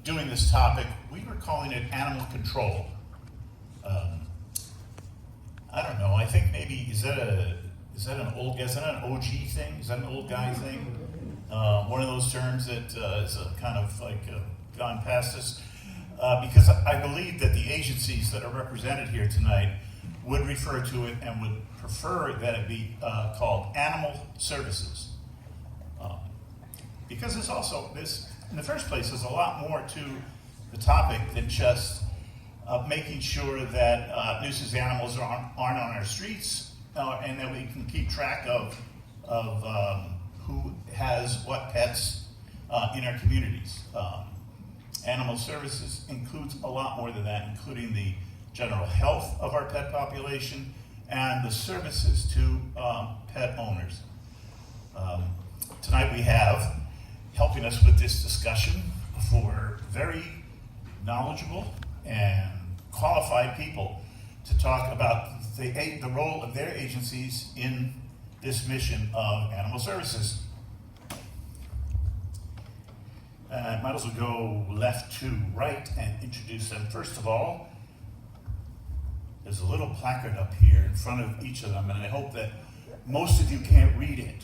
doing this topic, we were calling it animal control. I don't know, I think maybe, is that an OG thing? Is that an old guy thing? One of those terms that is kind of like gone past us? Because I believe that the agencies that are represented here tonight would refer to it and would prefer that it be called animal services. Because in the first place, there's a lot more to the topic than just making sure that nuisance animals aren't on our streets, and that we can keep track of who has what pets in our communities. Animal services includes a lot more than that, including the general health of our pet population and the services to pet owners. Tonight we have, helping us with this discussion, for very knowledgeable and qualified people to talk about the role of their agencies in this mission of animal services. I might as well go left to right and introduce them. First of all, there's a little placard up here in front of each of them, and I hope that most of you can't read it.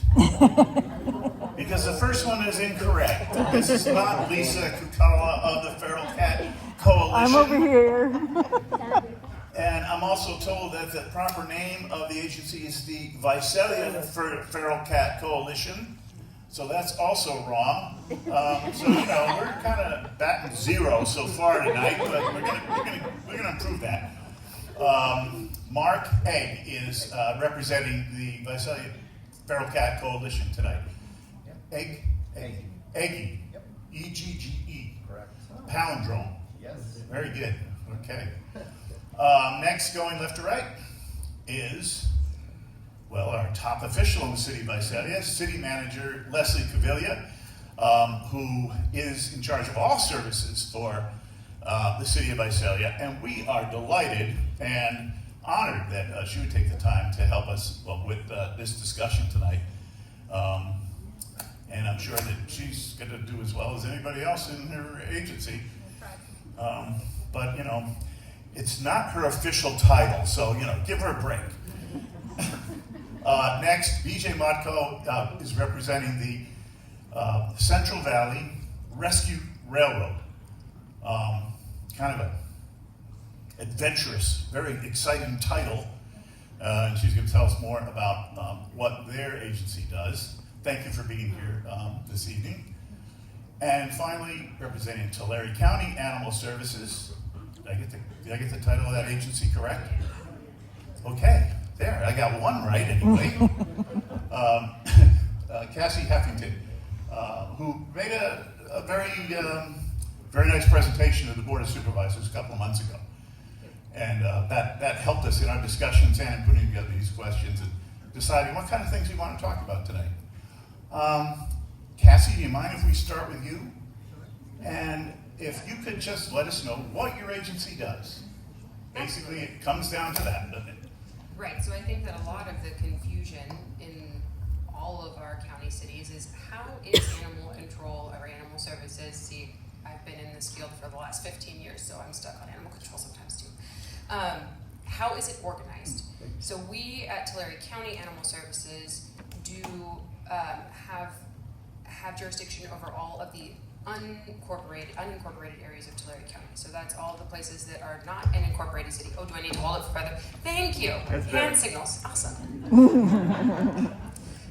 Because the first one is incorrect. This is not Lisa Kucala of the Feral Cat Coalition. I'm over here. And I'm also told that the proper name of the agency is the Visalia Feral Cat Coalition. So that's also wrong. So we're kind of batting zero so far tonight, but we're gonna improve that. Marc Egge is representing the Visalia Feral Cat Coalition tonight. Egge? Egge. Egge. Yep. E-G-G-E. Correct. Palindrome. Yes. Very good. Okay. Next, going left to right, is, well, our top official in the city of Visalia, City Manager Leslie Caviglia, who is in charge of all services for the city of Visalia. And we are delighted and honored that she would take the time to help us with this discussion tonight. And I'm sure that she's going to do as well as anybody else in her agency. But, it's not her official title, so, give her a break. Next, BJ Motko is representing the Central Valley Rescue Railroad. Kind of an adventurous, very exciting title. And she's going to tell us more about what their agency does. Thank you for being here this evening. And finally, representing Tulare County Animal Services. Did I get the title of that agency correct? Okay, there, I got one right anyway. Cassie Heffington, who made a very nice presentation to the Board of Supervisors a couple of months ago. And that helped us in our discussions and in putting together these questions and deciding what kind of things we want to talk about tonight. Cassie, do you mind if we start with you? And if you could just let us know what your agency does. Basically, it comes down to that, doesn't it? Right, so I think that a lot of the confusion in all of our county cities is how is animal control or animal services? See, I've been in this field for the last 15 years, so I'm stuck on animal control sometimes too. How is it organized? So we at Tulare County Animal Services do have jurisdiction over all of the unincorporated areas of Tulare County. So that's all the places that are not an incorporated city. Oh, do I need to hold it further? Thank you. Hand signals. Awesome.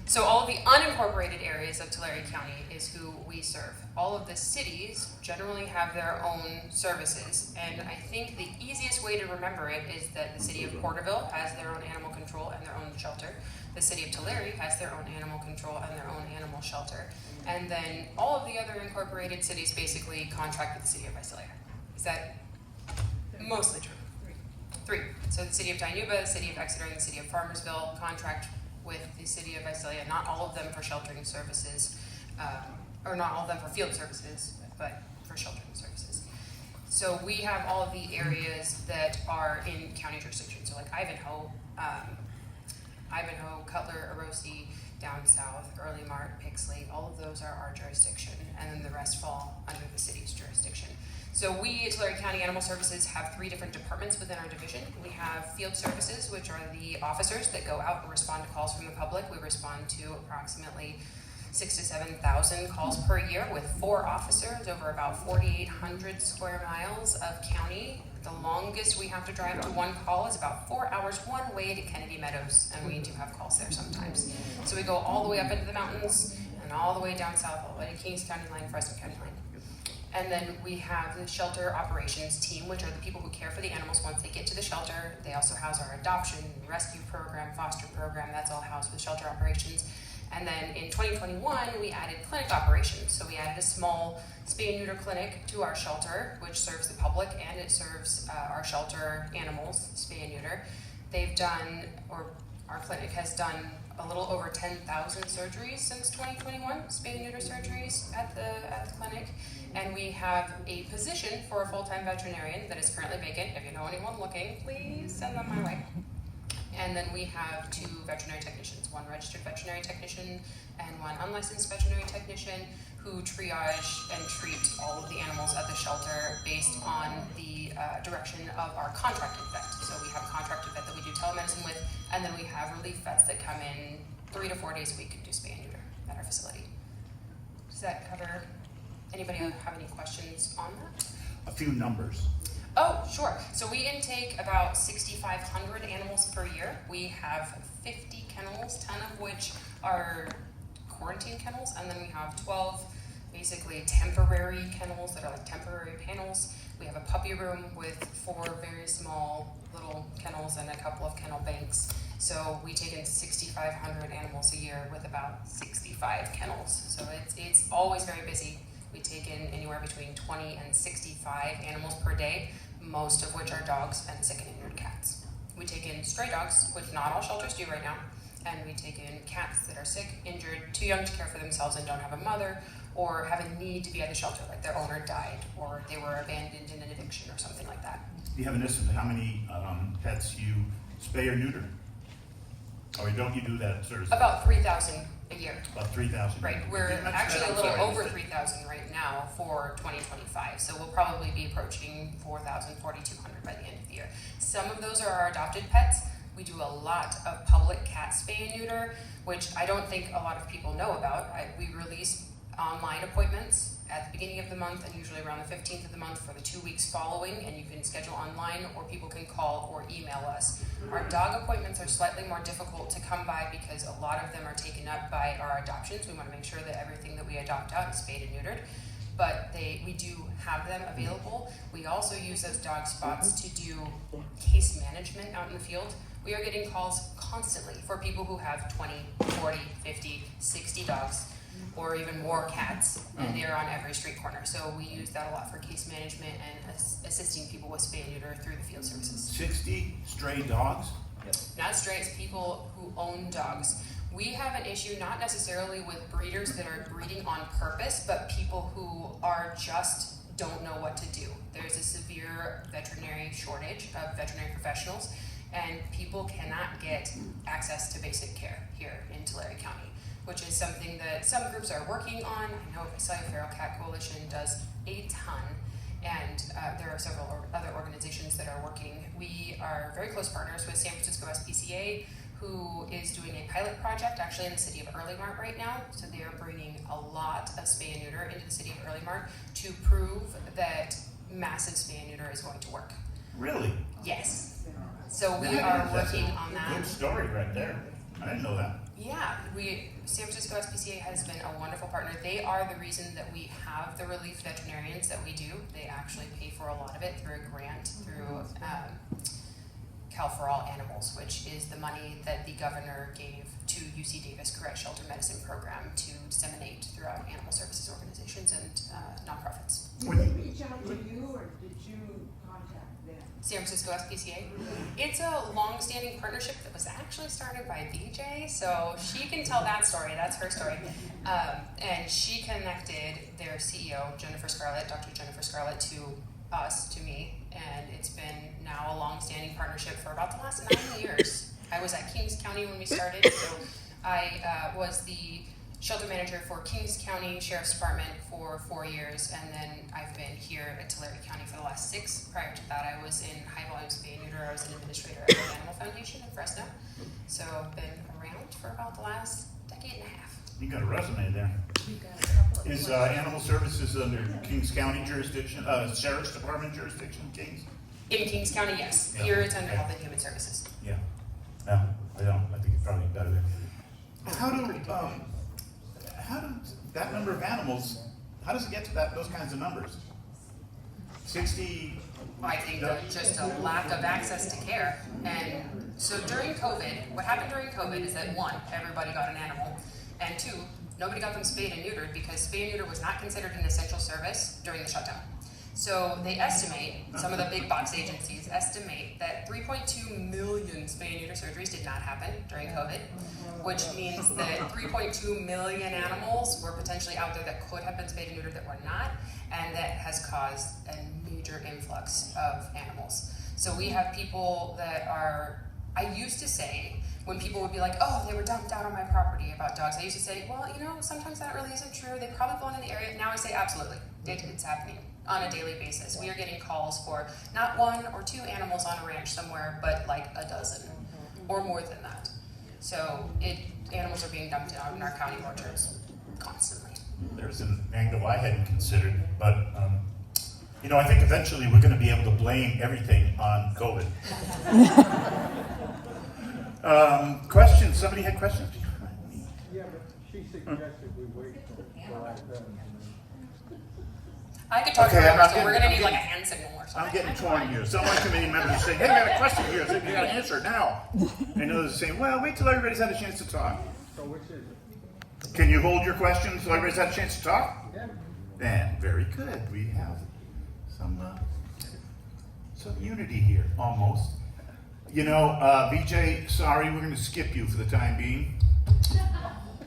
So all of the unincorporated areas of Tulare County is who we serve. All of the cities generally have their own services, and I think the easiest way to remember it is that the city of Porterville has their own animal control and their own shelter. The city of Tulare has their own animal control and their own animal shelter. And then all of the other incorporated cities basically contract with the city of Visalia. Is that mostly true? Three. So the city of Dinuba, the city of Exeter, and the city of Farmersville contract with the city of Visalia, not all of them for sheltering services, or not all of them for field services, but for sheltering services. So we have all of the areas that are in county jurisdiction. So like Ivanhoe, Cutler, Orosi, down south, Early Mart, Pixley, all of those are our jurisdiction, and then the rest fall under the city's jurisdiction. So we at Tulare County Animal Services have 3 different departments within our division. We have field services, which are the officers that go out and respond to calls from the public. We respond to approximately 6,000 to 7,000 calls per year with 4 officers over about 4,800 square miles of county. The longest we have to drive to one call is about 4 hours one way to Kennedy Meadows, and we do have calls there sometimes. So we go all the way up into the mountains and all the way down south, all the way to Kings County line, Fresno County line. And then we have the shelter operations team, which are the people who care for the animals once they get to the shelter. They also house our adoption, rescue program, foster program. That's all housed with shelter operations. And then in 2021, we added clinic operations. So we added a small spay and neuter clinic to our shelter, which serves the public and it serves our shelter animals, spay and neuter. They've done, or our clinic has done, a little over 10,000 surgeries since 2021, spay and neuter surgeries at the clinic. And we have a position for a full-time veterinarian that is currently vacant. If you know anyone looking, please send them my way. And then we have 2 veterinary technicians, 1 registered veterinary technician and 1 unlicensed veterinary technician who triage and treat all of the animals at the shelter based on the direction of our contracted vet. So we have a contracted vet that we do telemedicine with, and then we have relief vets that come in 3 to 4 days a week and do spay and neuter at our facility. Does that cover? Anybody have any questions on that? A few numbers. Oh, sure. So we intake about 6,500 animals per year. We have 50 kennels, 10 of which are quarantine kennels, and then we have 12 basically temporary kennels that are like temporary panels. We have a puppy room with 4 very small little kennels and a couple of kennel banks. So we take in 6,500 animals a year with about 65 kennels. So it's always very busy. We take in anywhere between 20 and 65 animals per day, most of which are dogs and sick and injured cats. We take in stray dogs, which not all shelters do right now, and we take in cats that are sick, injured, too young to care for themselves and don't have a mother, or have a need to be at the shelter, like their owner died, or they were abandoned in an eviction or something like that. Do you have an estimate how many pets you spay or neuter? Or don't you do that sort of stuff? About 3,000 a year. About 3,000. Right, we're actually a little over 3,000 right now for 2025, so we'll probably be approaching 4,000, 4,200 by the end of the year. Some of those are our adopted pets. We do a lot of public cat spay and neuter, which I don't think a lot of people know about. We release online appointments at the beginning of the month and usually around the 15th of the month for the 2 weeks following, and you can schedule online or people can call or email us. Our dog appointments are slightly more difficult to come by because a lot of them are taken up by our adoptions. We want to make sure that everything that we adopt out is spayed and neutered, but we do have them available. We also use those dog spots to do case management out in the field. We are getting calls constantly for people who have 20, 40, 50, 60 dogs, or even more cats, and they're on every street corner. So we use that a lot for case management and assisting people with spay and neuter through the field services. 60 stray dogs? Not strays, people who own dogs. We have an issue not necessarily with breeders that are breeding on purpose, but people who are just don't know what to do. There's a severe veterinary shortage of veterinary professionals, and people cannot get access to basic care here in Tulare County, which is something that some groups are working on. I know Visalia Feral Cat Coalition does a ton, and there are several other organizations that are working. We are very close partners with San Francisco SPCA, who is doing a pilot project actually in the city of Early Mart right now. So they are bringing a lot of spay and neuter into the city of Early Mart to prove that massive spay and neuter is going to work. Really? Yes. So we are working on that. Good story right there. I didn't know that. Yeah, San Francisco SPCA has been a wonderful partner. They are the reason that we have the relief veterinarians that we do. They actually pay for a lot of it through a grant through Cal for All Animals, which is the money that the governor gave to UC Davis Correct Shelter Medicine Program to disseminate throughout animal services organizations and nonprofits. Did they reach out to you or did you contact them? San Francisco SPCA. It's a long-standing partnership that was actually started by BJ, so she can tell that story. That's her story. And she connected their CEO, Jennifer Scarlett, Dr. Jennifer Scarlett, to us, to me, and it's been now a long-standing partnership for about the last 9 years. I was at Kings County when we started, so I was the shelter manager for Kings County Sheriff's Department for 4 years, and then I've been here at Tulare County for the last 6. Prior to that, I was in high volume spay and neuter. I was an administrator at the Animal Foundation in Fresno. So I've been around for about the last decade and a half. You got a resume there. Is Animal Services under Kings County jurisdiction, Sheriff's Department jurisdiction, Kings? In Kings County, yes. Yeah. Here it's under Health and Human Services. Yeah. No, I don't. I think it's probably better there. How do that number of animals, how does it get to those kinds of numbers? 60? I think just a lack of access to care. And so during COVID, what happened during COVID is that 1, everybody got an animal, and 2, nobody got them spayed and neutered because spay and neuter was not considered an essential service during the shutdown. So they estimate, some of the big box agencies estimate that 3.2 million spay and neuter surgeries did not happen during COVID, which means that 3.2 million animals were potentially out there that could have been spayed and neutered that were not, and that has caused a major influx of animals. So we have people that are, I used to say, when people would be like, oh, they were dumped out on my property about dogs, I used to say, well, you know, sometimes that really isn't true. They probably belong in the area. Now I say, absolutely, it's happening on a daily basis. We are getting calls for not 1 or 2 animals on a ranch somewhere, but like a dozen or more than that. So animals are being dumped out in our county orchards constantly. There's an angle I hadn't considered, but you know, I think eventually we're going to be able to blame everything on COVID. Questions? Somebody had questions? Yeah, but she suggested we wait till after. I could talk Okay, forever, so we're gonna need like a hand signal or something. I'm getting torn here. Some of my committee members are saying, hey, I got a question here, so you got to answer it now. And others are saying, well, wait till everybody's had a chance to talk. So which is it? Can you hold your question until everybody's had a chance to talk? Yeah. And very good. We have some unity here, almost. You know, BJ, sorry, we're going to skip you for the time being.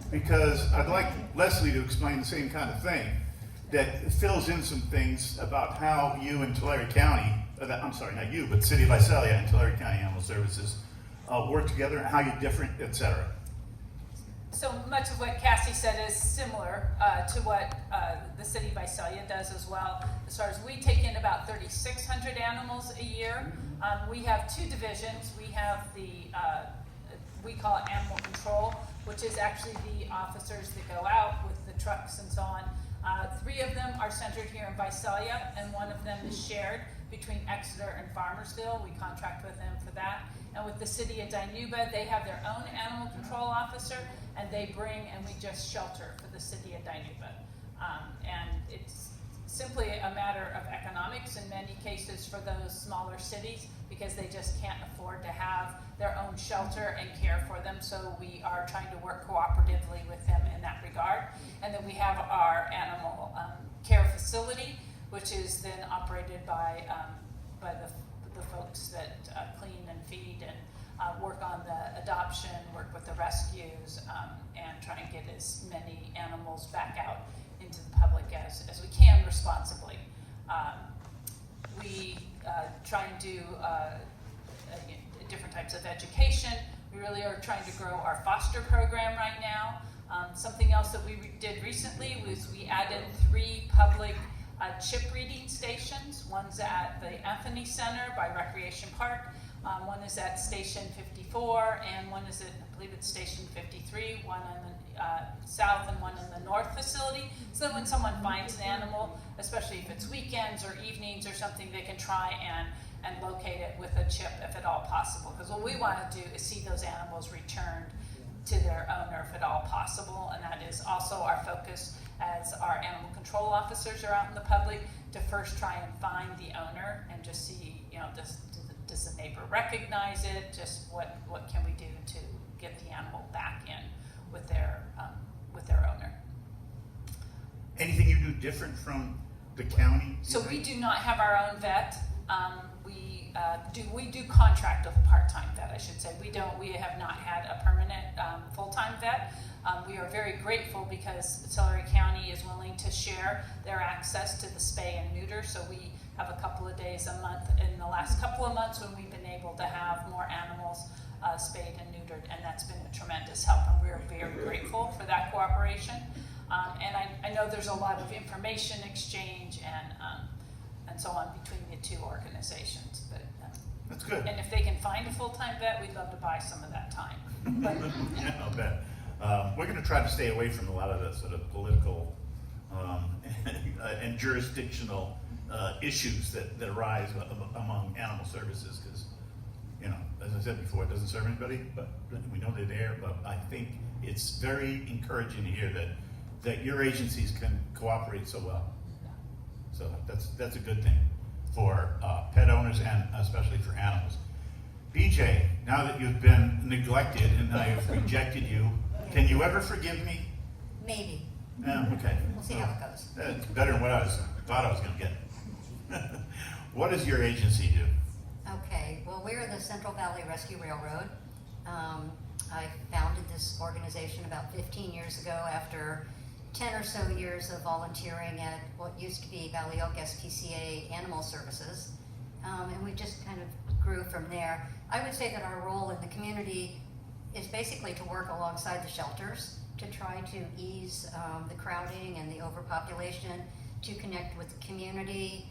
Because I'd like Leslie to explain the same kind of thing that fills in some things about how you and Tulare County, I'm sorry, not you, but City of Visalia and Tulare County Animal Services work together, how you're different, etc. So much of what Cassie said is similar to what the City of Visalia does as well. As far as we take in about 3,600 animals a year. We have 2 divisions. We have the, we call it animal control, which is actually the officers that go out with the trucks and so on. 3 of them are centered here in Visalia, and 1 of them is shared between Exeter and Farmersville. We contract with them for that. And with the City of Dinuba, they have their own animal control officer, and they bring and we just shelter for the City of Dinuba. And it's simply a matter of economics in many cases for those smaller cities, because they just can't afford to have their own shelter and care for them. So we are trying to work cooperatively with them in that regard. And then we have our animal care facility, which is then operated by the folks that clean and feed and work on the adoption, work with the rescues, and try and get as many animals back out into the public as we can responsibly. We try and do different types of education. We really are trying to grow our foster program right now. Something else that we did recently was we added 3 public chip reading stations. One's at the Anthony Center by Recreation Park. One is at Station 54, and one is at, I believe it's Station 53, one in the south and one in the north facility. So that when someone finds an animal, especially if it's weekends or evenings or something, they can try and locate it with a chip if at all possible. Because what we want to do is see those animals returned to their owner if at all possible, and that is also our focus as our animal control officers are out in the public, to first try and find the owner and just see, you know, does the neighbor recognize it? Just what can we do to get the animal back in with their owner? Anything you do different from the county? So we do not have our own vet. We do contract with a part-time vet, I should say. We have not had a permanent full-time vet. We are very grateful because Tulare County is willing to share their access to the spay and neuter. So we have a couple of days a month in the last couple of months when we've been able to have more animals spayed and neutered, and that's been a tremendous help, and we're very grateful for that cooperation. And I know there's a lot of information exchange and so on between the two organizations, but That's good. and if they can find a full-time vet, we'd love to buy some of that time. But Yeah, I'll bet. We're going to try to stay away from a lot of the sort of political and jurisdictional issues that arise among animal services, because, you know, as I said before, it doesn't serve anybody, but we know they're there. But I think it's very encouraging to hear that your agencies can cooperate so well. So that's a good thing for pet owners and especially for animals. BJ, now that you've been neglected and I've rejected you, can you ever forgive me? Maybe. Yeah, okay. We'll see how it goes. That's better than what I thought I was going to get. What does your agency do? Okay, well, we're the Central Valley Rescue Railroad. I founded this organization about 15 years ago after 10 or so years of volunteering at what used to be Valley Oak SPCA Animal Services. And we just kind of grew from there. I would say that our role in the community is basically to work alongside the shelters to try to ease the crowding and the overpopulation, to connect with the community,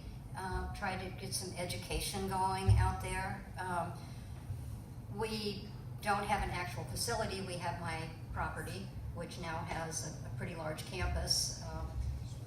try to get some education going out there. We don't have an actual facility. We have my property, which now has a pretty large campus.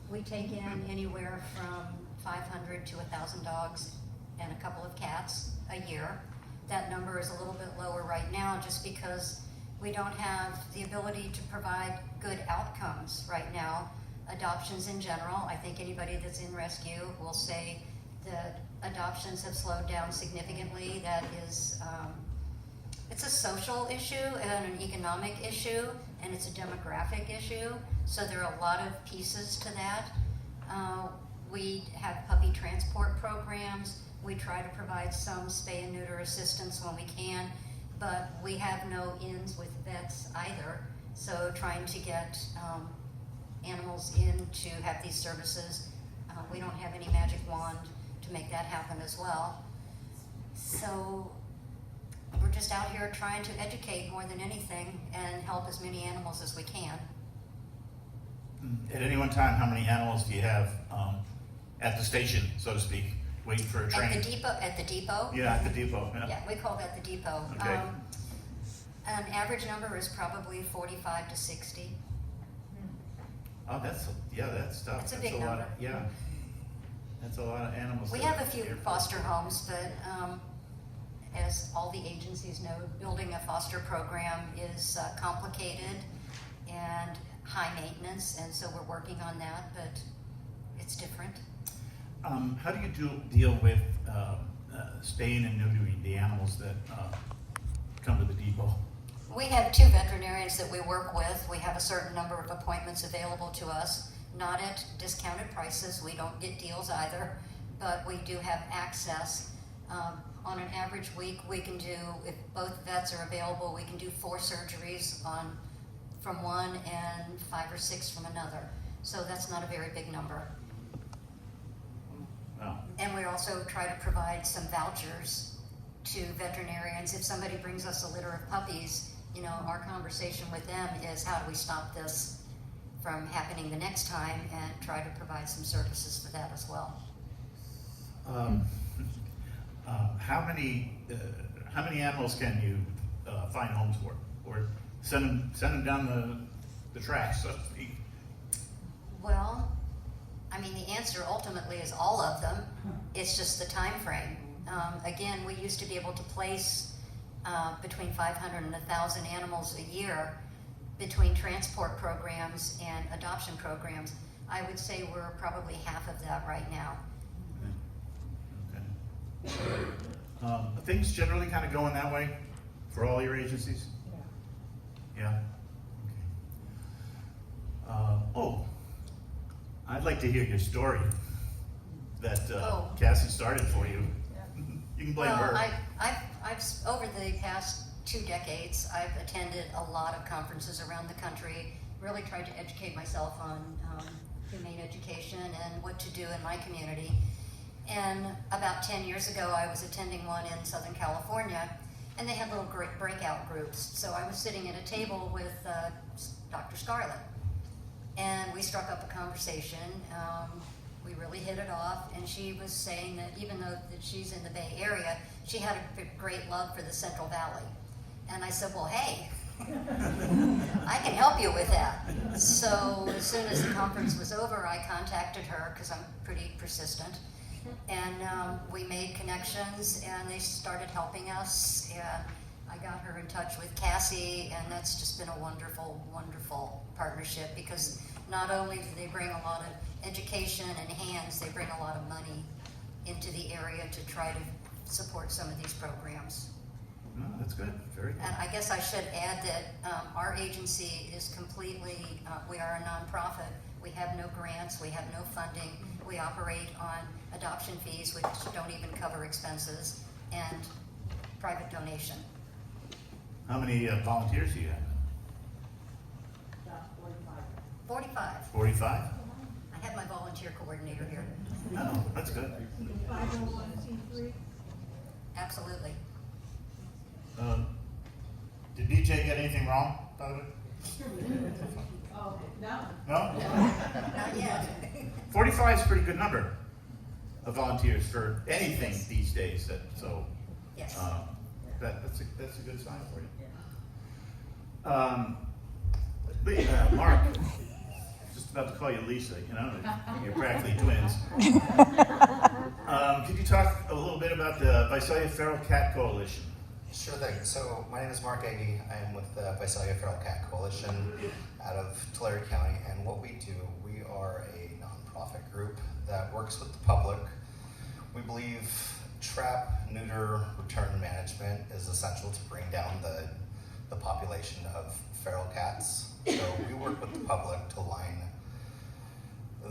We take in anywhere from 500 to 1,000 dogs and a couple of cats a year. That number is a little bit lower right now just because we don't have the ability to provide good outcomes right now. Adoptions in general, I think anybody that's in rescue will say that adoptions have slowed down significantly. That is, it's a social issue and an economic issue, and it's a demographic issue. So there are a lot of pieces to that. We have puppy transport programs. We try to provide some spay and neuter assistance when we can, but we have no ins with vets either. So trying to get animals in to have these services, we don't have any magic wand to make that happen as well. So we're just out here trying to educate more than anything and help as many animals as we can. At any one time, how many animals do you have at the station, so to speak, waiting for a train? At the depot? Yeah, at the depot. Yeah. Yeah, we call that the depot. Okay. An average number is probably 45 to 60. Oh, that's tough. It's a That's big lot number. Yeah, that's a lot of animals. We to have a few care for. foster homes, but as all the agencies know, building a foster program is complicated and high maintenance, and so we're working on that, but it's different. How do you deal with spaying and neutering the animals that come to the depot? We have 2 veterinarians that we work with. We have a certain number of appointments available to us, not at discounted prices. We don't get deals either, but we do have access. On an average week, we can do, if both vets are available, we can do 4 surgeries from one and 5 or 6 from another. So that's not a very big number. Wow. And we also try to provide some vouchers to veterinarians. If somebody brings us a litter of puppies, you know, our conversation with them is how do we stop this from happening the next time, and try to provide some services for that as well. How many animals can you find homes for, or send them down the tracks, so to speak? Well, I mean, the answer ultimately is all of them. It's just the time frame. Again, we used to be able to place between 500 and 1,000 animals a year between transport programs and adoption programs. I would say we're probably half of that right now. Okay. Are things generally kind of going that way for all your agencies? Yeah. Okay. I'd like to hear your story that Cassie started for you. You can blame her. I've over the past 2 decades, I've attended a lot of conferences around the country, really tried to educate myself on humane education and what to do in my community. And about 10 years ago, I was attending one in Southern California, and they had little breakout groups. So I was sitting at a table with Dr. Scarlett, and we struck up a conversation. We really hit it off, and she was saying that even though that she's in the Bay Area, she had a great love for the Central Valley. And I said, well, hey, I can help you with that. So as soon as the conference was over, I contacted her, because I'm pretty persistent, and we made connections, and they started helping us, and I got her in touch with Cassie, and that's just been a wonderful, wonderful partnership, because not only do they bring a lot of education and hands, they bring a lot of money into the area to try to support some of these programs. No, that's good, very good. And I guess I should add that our agency is completely, we are a nonprofit. We have no grants, we have no funding. We operate on adoption fees, which don't even cover expenses, and private donation. How many volunteers do you have? About 45. 45. 45? I have my volunteer coordinator here. Oh, that's good. 501c3? Absolutely. Did BJ get anything wrong, by the way? Oh, no. No? Not yet. 45 is a pretty good number of volunteers for anything these days, so Yes. that's a good sign for you. Mark, just about to call you Lisa, you know, you're practically twins. Could you talk a little bit about the Visalia Feral Cat Coalition? Sure thing. So my name is Marc Egge. I am with the Visalia Feral Cat Coalition out of Tulare County, and what we do, we are a nonprofit group that works with the public. We believe trap, neuter, return management is essential to bring down the population of feral cats. So we work with the public to line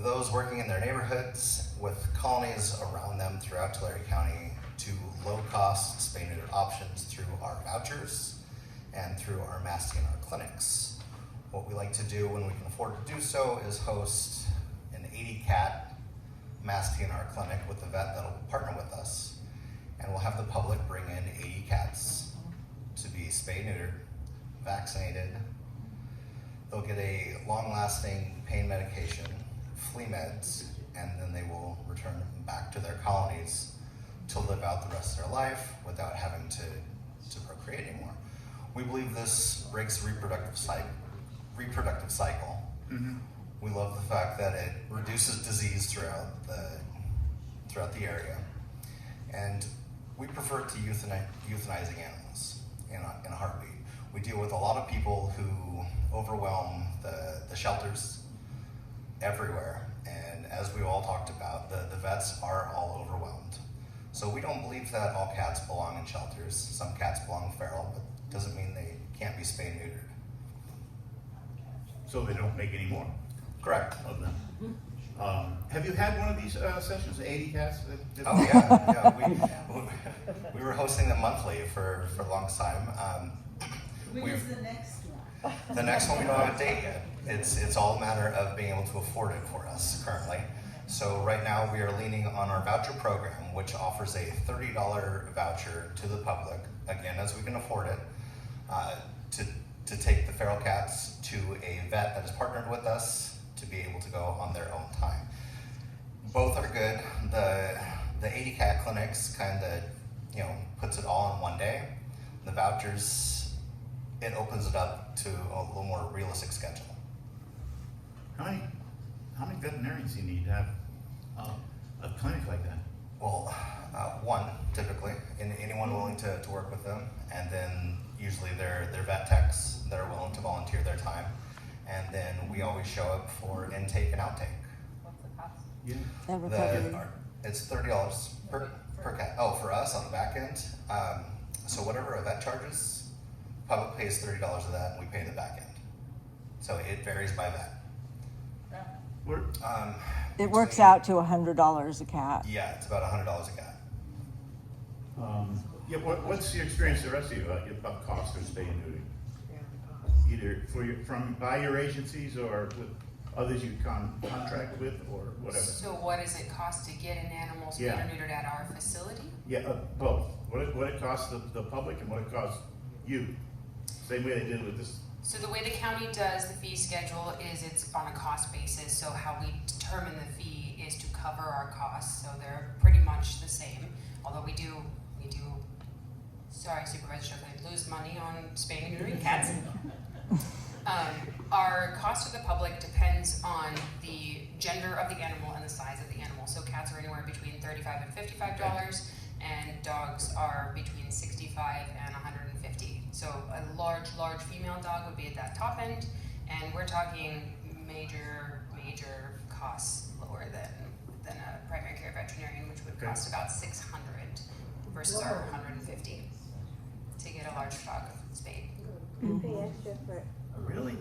those working in their neighborhoods with colonies around them throughout Tulare County to low-cost spay-neuter options through our vouchers and through our mass DNR clinics. What we like to do when we can afford to do so is host an 80-cat mass DNR clinic with a vet that'll partner with us, and we'll have the public bring in 80 cats to be spay-neutered, vaccinated. They'll get a long-lasting pain medication, flea meds, and then they will return back to their colonies to live out the rest of their life without having to procreate anymore. We believe this breaks the reproductive cycle. Mm-hmm. We love the fact that it reduces disease throughout the area, and we prefer to euthanizing animals in a heartbeat. We deal with a lot of people who overwhelm the shelters everywhere, and as we all talked about, the vets are all overwhelmed. So we don't believe that all cats belong in shelters. Some cats belong feral, but doesn't mean they can't be spay neutered. So they don't make any more Correct. of them. Have you had one of these sessions, 80 cats? Oh yeah. We were hosting them monthly for the longest time. When's the next one? The next one we don't have a date yet. It's all a matter of being able to afford it for us currently. So right now we are leaning on our voucher program, which offers a $30 voucher to the public, again, as we can afford it, to take the feral cats to a vet that is partnered with us to be able to go on their own time. Both are good. The 80 cat clinics kind of, puts it all in one day. The vouchers, it opens it up to a little more realistic schedule. How many veterinarians do you need to have a clinic like that? Well, one typically, and anyone willing to work with them, and then usually they're vet techs that are willing to volunteer their time, and then we always show up for intake and outtake. What's the cost? Yeah. It's $30 per cat. Oh, for us on the back end. So whatever a vet charges, public pays $30 of that, and we pay the back end. So it varies by vet. We're, It works out to $100 a cat. Yeah, it's about $100 a cat. what's your experience, the rest of you, about cost of spay and neuter? Either by your agencies or with others you contract with or whatever? So what does it cost to get an animal spayed Yeah. or neutered at our facility? Yeah, both. What it costs the public and what it costs you. Same way they did with this. So the way the county does the fee schedule is it's on a cost basis, so how we determine the fee is to cover our costs, so they're pretty much the same, although we do, sorry Supervisor Shepherd, I lose money on spaying and neutering cats. Our cost to the public depends on the gender of the animal and the size of the animal, so cats are anywhere between $35 and $55, and dogs are between $65 and $150. So a large female dog would be at that top end, and we're talking major costs lower than a primary care veterinarian, which would cost about $600 versus our $150 to get a large dog spayed. Really?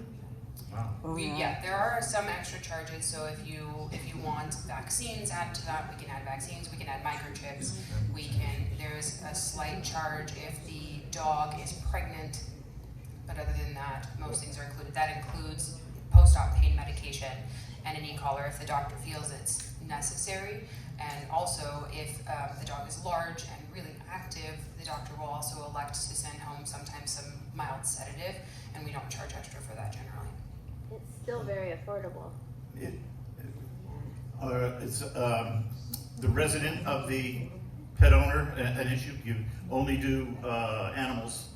Wow. Oh, Yeah, there are some extra charges, so if you want vaccines added to that, we can add vaccines, we can add microchips, there's a slight charge if the dog is pregnant, but other than that, most things are included. That includes post-op pain medication and an e-collar if the doctor feels it's necessary, and also if the dog is large and really active, the doctor will also elect to send home sometimes some mild sedative, and we don't charge extra for that generally. It's still very affordable. It's the resident of the pet owner an issue. You only do animals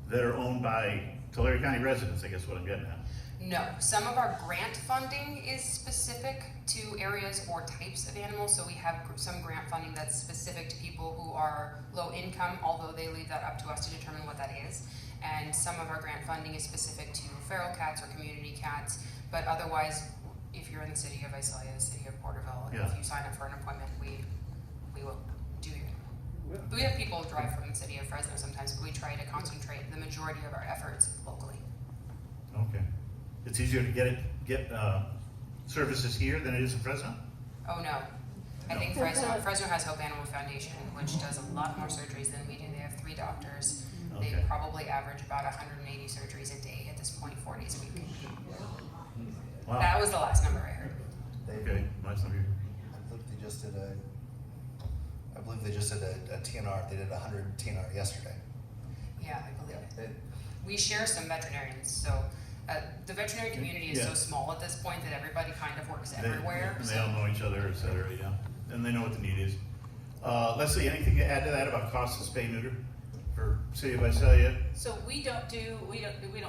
that are owned by Tulare County residents, I guess what I'm getting at. No, some of our grant funding is specific to areas or types of animals. So we have some grant funding that's specific to people who are low income, although they leave that up to us to determine what that is. And some of our grant funding is specific to feral cats or community cats. But otherwise, if you're in the city of Visalia, the city of Porterville, Yeah. if you sign up for an appointment, we will do it. We have people drive from the city of Fresno sometimes, but we try to concentrate the majority of our efforts locally. Okay. It's easier to get services here than it is in Fresno? Oh no. I think Fresno has Hope Animal Foundation, which does a lot more surgeries than we do. They have 3 doctors. They Okay. probably average about 180 surgeries a day at this point, 4 days a week. Wow. That was the last number I heard. Okay, nice of you. I believe they just did a TNR. They did 100 TNR yesterday. Yeah, I believe it. It- We share some veterinarians, so the veterinary community is Yeah. so small at this point that everybody kind of works They- everywhere. And they so- all know each other, et cetera, yeah. And they know what the need is. Leslie, anything to add to that about cost of spay neuter for City of Visalia? So we don't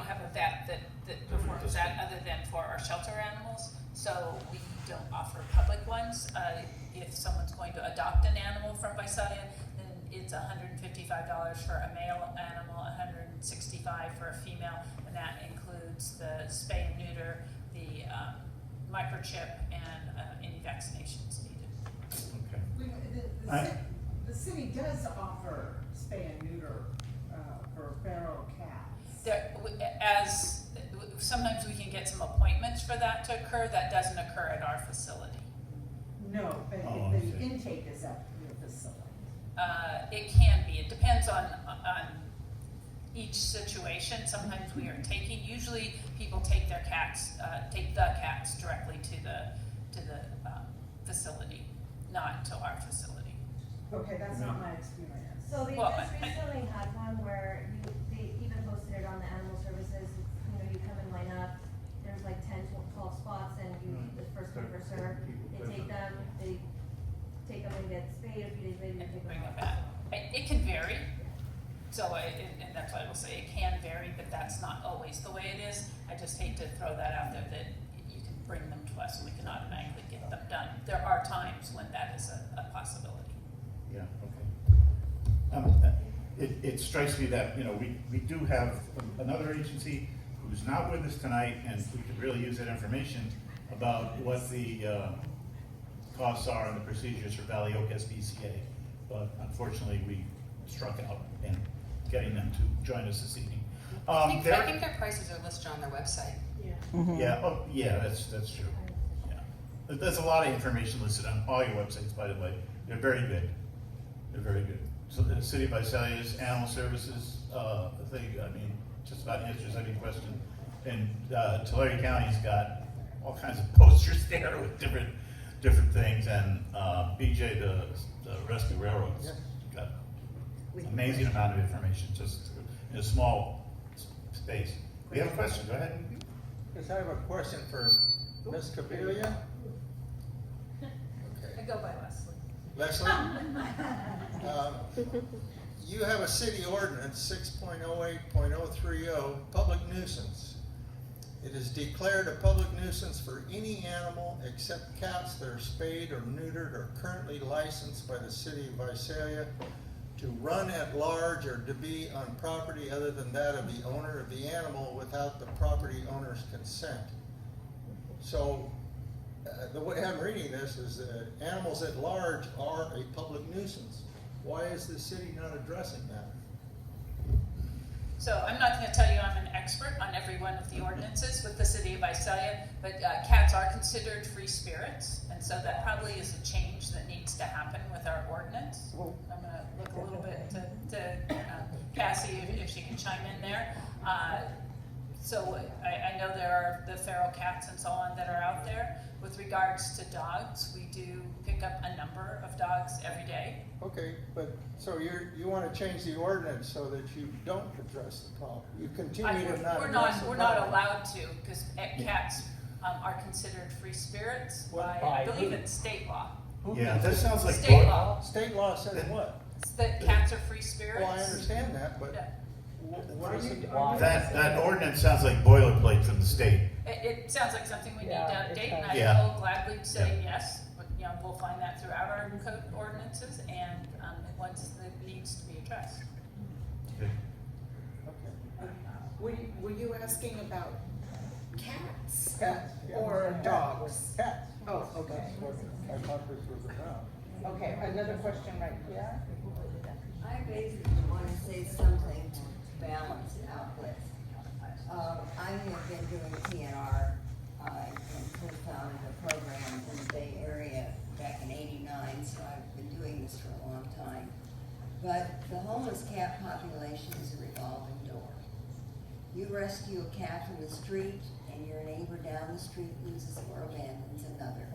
have a vet that performs that other than for our shelter animals. So we don't offer public ones. If someone's going to adopt an animal from Visalia, then it's $155 for a male animal, $165 for a female, and that includes the spay and neuter, the microchip, and any vaccinations needed. Okay. The city does offer spay and neuter for feral cats. Sometimes we can get some appointments for that to occur. That doesn't occur at our facility. No, but Oh, the okay. intake is at your facility. It can be. It depends on each situation. Sometimes we are taking. Usually, people take their cats, take the cats directly to the facility, not to our facility. Okay, that's not my experience. So they Well, just recently had one where they even posted it on the animal services, you come and line up, there's like 10, 12 spots, and the first come, first serve. They take them and get spayed, a few days later, you take Bring them it back. back. It can vary. So, and that's why I will say it can vary, but that's not always the way it is. I just hate to throw that out there that you can bring them to us and we can automatically get them done. There are times when that is a possibility. Yeah, okay. It strikes me that, we do have another agency who's not with us tonight, and we could really use that information about what the costs are and the procedures for Valley Oak SPCA. But unfortunately, we struck out in getting them to join us this evening. I think their prices are listed on their website. Yeah. That's true. Yeah. There's a lot of information listed on all your websites, by the way. They're very good. They're very good. So the City of Visalia's Animal Services thing, just about answers any question. And Tulare County's got all kinds of posters there with different things, and BJ, the Rescue Railroad's Yeah. got amazing amount of information just in a small space. We have a question, go ahead. Yes, I have a question for Ms. Cabelia. I go by Leslie. Leslie? You have a city ordinance, 6.08.030, public nuisance. It is declared a public nuisance for any animal except cats that are spayed or neutered or currently licensed by the city of Visalia to run at large or to be on property other than that of the owner of the animal without the property owner's consent. So, the way I'm reading this is that animals at large are a public nuisance. Why is the city not addressing that? So I'm not gonna tell you I'm an expert on every one of the ordinances with the city of Visalia, but cats are considered free spirits, and so that probably is a change that needs to happen with our ordinance. I'm gonna look a little bit to Cassie if she can chime in there. So I know there are the feral cats and so on that are out there. With regards to dogs, we do pick up a number of dogs every day. Okay, but, so you wanna change the ordinance so that you don't address the problem? You continue to not address the problem? We're not allowed to, because cats are considered free spirits by, I believe it's state law. Yeah, that sounds like. State law, State law says what? it's that cats are free spirits. Well, I understand that, but Yeah. what is it? That ordinance sounds like boilerplate from the state. It sounds like something we need to update, and I Yeah. will gladly say yes, but, we'll find that throughout our code ordinances, and, once it needs to be addressed. Okay. Were you asking about cats? Cats. yeah. Or dogs? Cats. Oh, okay. I thought this was about. Okay, another question right here. I basically want to say something to balance it out with. I have been doing TNR and co-founded a program in the Bay Area back in '89, so I've been doing this for a long time. But the homeless cat population is a revolving door. You rescue a cat from the street, and your neighbor down the street loses or abandons another.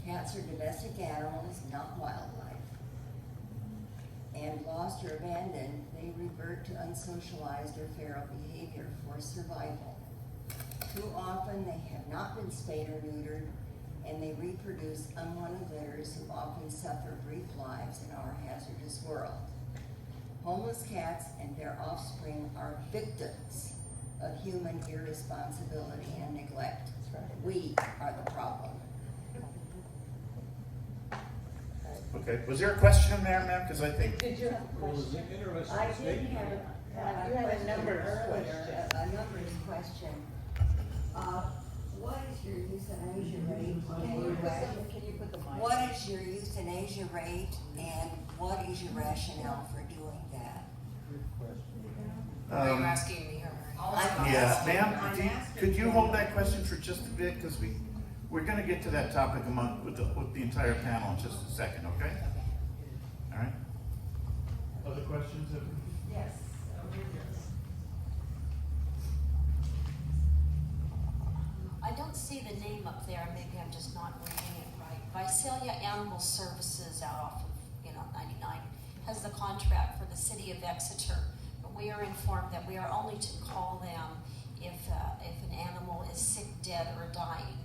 Cats are domestic animals, not wildlife. And lost or abandoned, they revert to unsocialized or feral behavior for survival. Too often, they have not been spayed or neutered, and they reproduce unwanted litters who often suffer brief lives in our hazardous world. Homeless cats and their offspring are victims of human irresponsibility and neglect. We are the problem. Okay, was there a question in there, ma'am? Because I think, Did you have a question? I did have a You had a question numbers earlier, question. a numbers question. What is your euthanasia rate What is your euthanasia rate, and what is your rationale for doing that? Are you asking me or? yeah, ma'am, could you hold that question for just a bit? Because we're going to get to that topic with the entire panel in just a second, okay? All right. Other questions? Yes. I don't see the name up there, maybe I'm just not reading it right. Visalia Animal Services out off of, 99, has the contract for the city of Exeter. But we are informed that we are only to call them if an animal is sick, dead, or dying.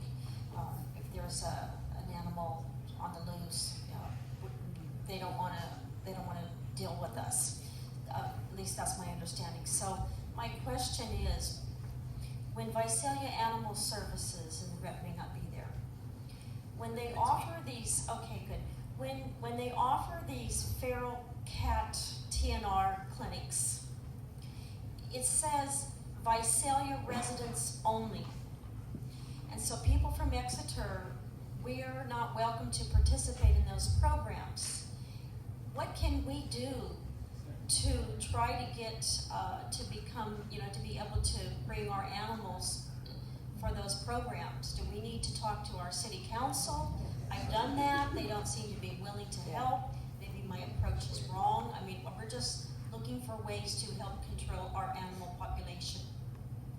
If there's an animal on the loose, they don't want to deal with us. At least that's my understanding. So my question is, when Visalia Animal Services, and the rep may not be there, when they offer these, okay, good. When they offer these feral cat TNR clinics, it says Visalia residents only. And so people from Exeter, we are not welcome to participate in those programs. What can we do to try to get, to become, to be able to bring our animals for those programs? Do we need to talk to our city council? I've done that, they don't seem to be willing to help. Maybe my approach is wrong. I mean, we're just looking for ways to help control our animal population.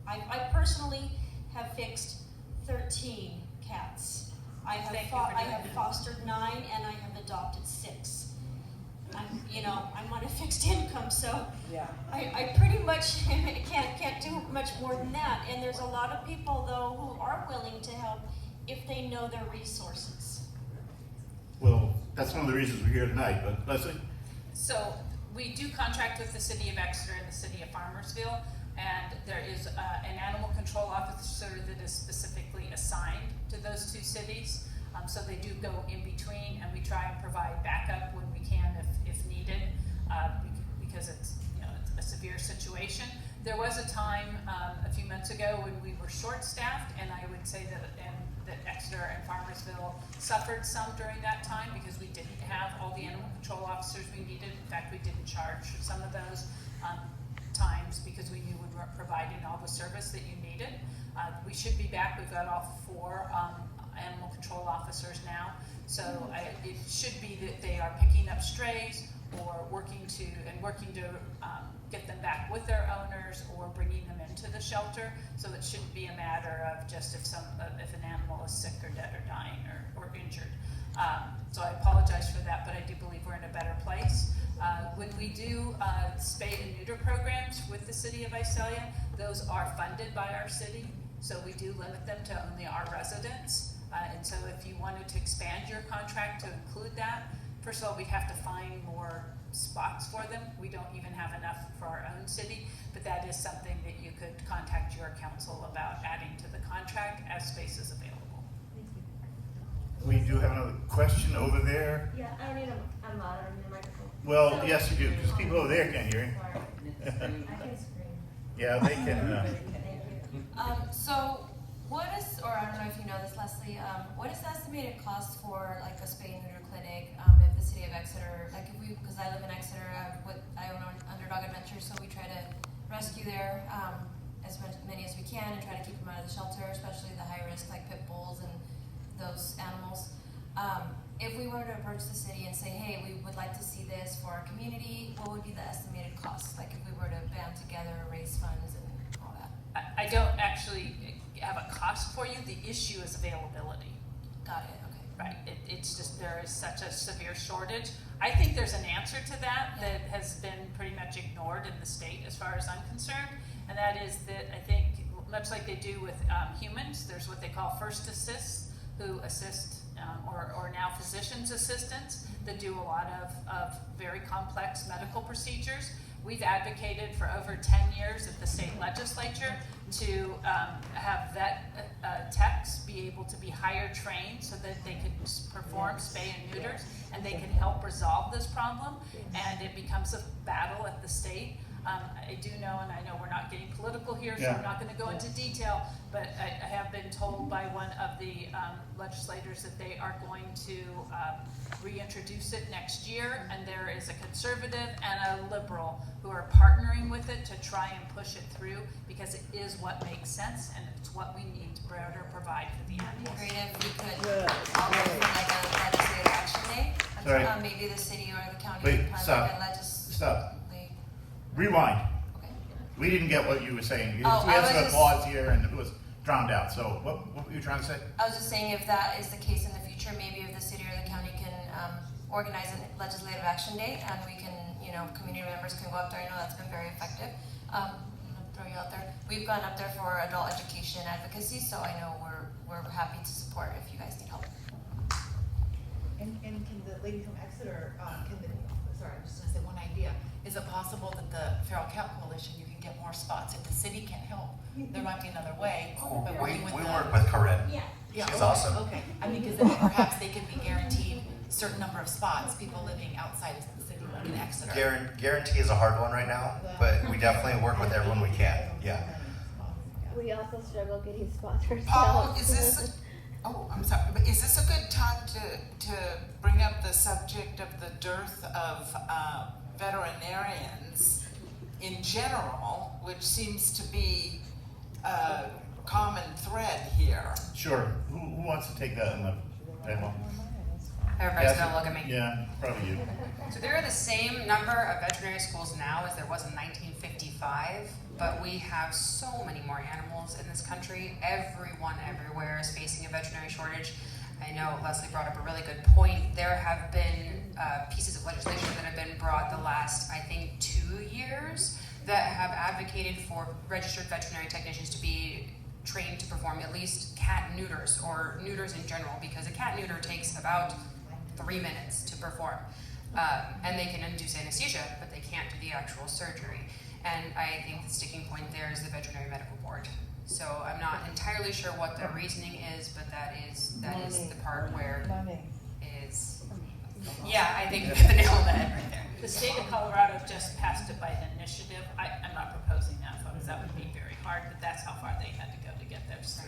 I personally have fixed 13 cats. I have, Thank you for I doing have that. fostered 9 and I have adopted 6. I'm on a fixed income, so Yeah. I pretty much can't do much more than that. And there's a lot of people though who are willing to help if they know their resources. Well, that's one of the reasons we're here tonight, but Leslie? So we do contract with the city of Exeter and the city of Farmersville, and there is an animal control officer that is specifically assigned to those 2 cities. So they do go in between, and we try and provide backup when we can if needed, because it's it's a severe situation. There was a time a few months ago when we were short-staffed, and I would say that Exeter and Farmersville suffered some during that time because we didn't have all the animal control officers we needed. In fact, we didn't charge for some of those times because we knew we weren't providing all the service that you needed. We should be back. We've got all 4 animal control officers now, so it should be that they are picking up strays or working to get them back with their owners or bringing them into the shelter. So it shouldn't be a matter of just if an animal is sick or dead or dying or injured. So I apologize for that, but I do believe we're in a better place. When we do spay and neuter programs with the city of Visalia, those are funded by our city, so we do limit them to only our residents. And so if you wanted to expand your contract to include that, first of all, we'd have to find more spots for them. We don't even have enough for our own city, but that is something that you could contact your council about adding to the contract as space is available. We do have another question over there. Yeah, I don't need a monitor in the microphone. Well, So- yes, you do, because people over there can't hear you. Sorry. I can scream. Yeah, they can, Thank you. So what is, or I don't know if you know this, Leslie, what is the estimated cost for like a spay and neuter clinic if the city of Exeter, like if we, because I live in Exeter, I own Underdog Adventures, so we try to rescue there as many as we can and try to keep them out of the shelter, especially the high risk like pit bulls and those animals. If we were to approach the city and say, hey, we would like to see this for our community, what would be the estimated cost? Like if we were to band together, raise funds and all that? I don't actually have a cost for you. The issue is availability. Got it, okay. Right, it's just there is such a severe shortage. I think there's an answer to that that has been pretty much ignored in the state as far as I'm concerned, and that is that I think, much like they do with humans, there's what they call first assists, who assist, or now physician's assistants that do a lot of very complex medical procedures. We've advocated for over 10 years at the state legislature to have vet techs be able to be higher trained so that they could perform spay and neuters and they can help resolve this problem, and it becomes a battle at the state. I do know, and I know we're not getting political here, so I'm not going to go into detail, but I have been told by one of the legislators that they are going to reintroduce it next year, and there is a conservative and a liberal who are partnering with it to try and push it through because it is what makes sense and it's what we need to better provide for the animals. Great if we could all go for like a legislative action day. Sorry. Maybe the city or the county. Wait, have stop. Like a Stop. Rewind. Okay. We didn't get what you were saying. We Oh, I had was some just- applause here and it was drowned out. So what were you trying to say? I was just saying if that is the case in the future, maybe if the city or the county can organize a legislative action day and we can, community members can go up there. I know that's been very effective. I'm gonna throw you out there. We've gone up there for adult education advocacy, so I know we're happy to support if you guys need help. And can the lady from Exeter, sorry, I'm just gonna say one idea. Is it possible that the Feral Cat Coalition, you can get more spots if the city can't help? There might be another way. But working with We the- work with Corinne. Yeah. She's okay, awesome. Okay, I mean, because then perhaps they could be guaranteed a certain number of spots, people living outside of the city, like in Exeter. Guarantee is a hard one right now, but we definitely work with everyone we can. Yeah. We also struggle getting spots ourselves. Paul, is this, I'm sorry, but is this a good time to bring up the subject of the dearth of veterinarians in general, which seems to be a common thread here? Sure. Who wants to take that in the panel? Everybody's gonna look at me. Yeah, probably you. So there are the same number of veterinary schools now as there was in 1955, but we have so many more animals in this country. Everyone everywhere is facing a veterinary shortage. I know Leslie brought up a really good point. There have been pieces of legislation that have been brought the last, I think, 2 years that have advocated for registered veterinary technicians to be trained to perform at least cat neuters or neuters in general, because a cat neuter takes about 3 minutes to perform. And they can induce anesthesia, but they can't do the actual surgery. And I think the sticking point there is the Veterinary Medical Board. So I'm not entirely sure what the reasoning is, but that is the part where is, yeah, I think you hit the nail on the head right there. The state of Colorado just passed it by initiative. I'm not proposing that, folks. That would be very hard, but that's how far they had to go to get there. So.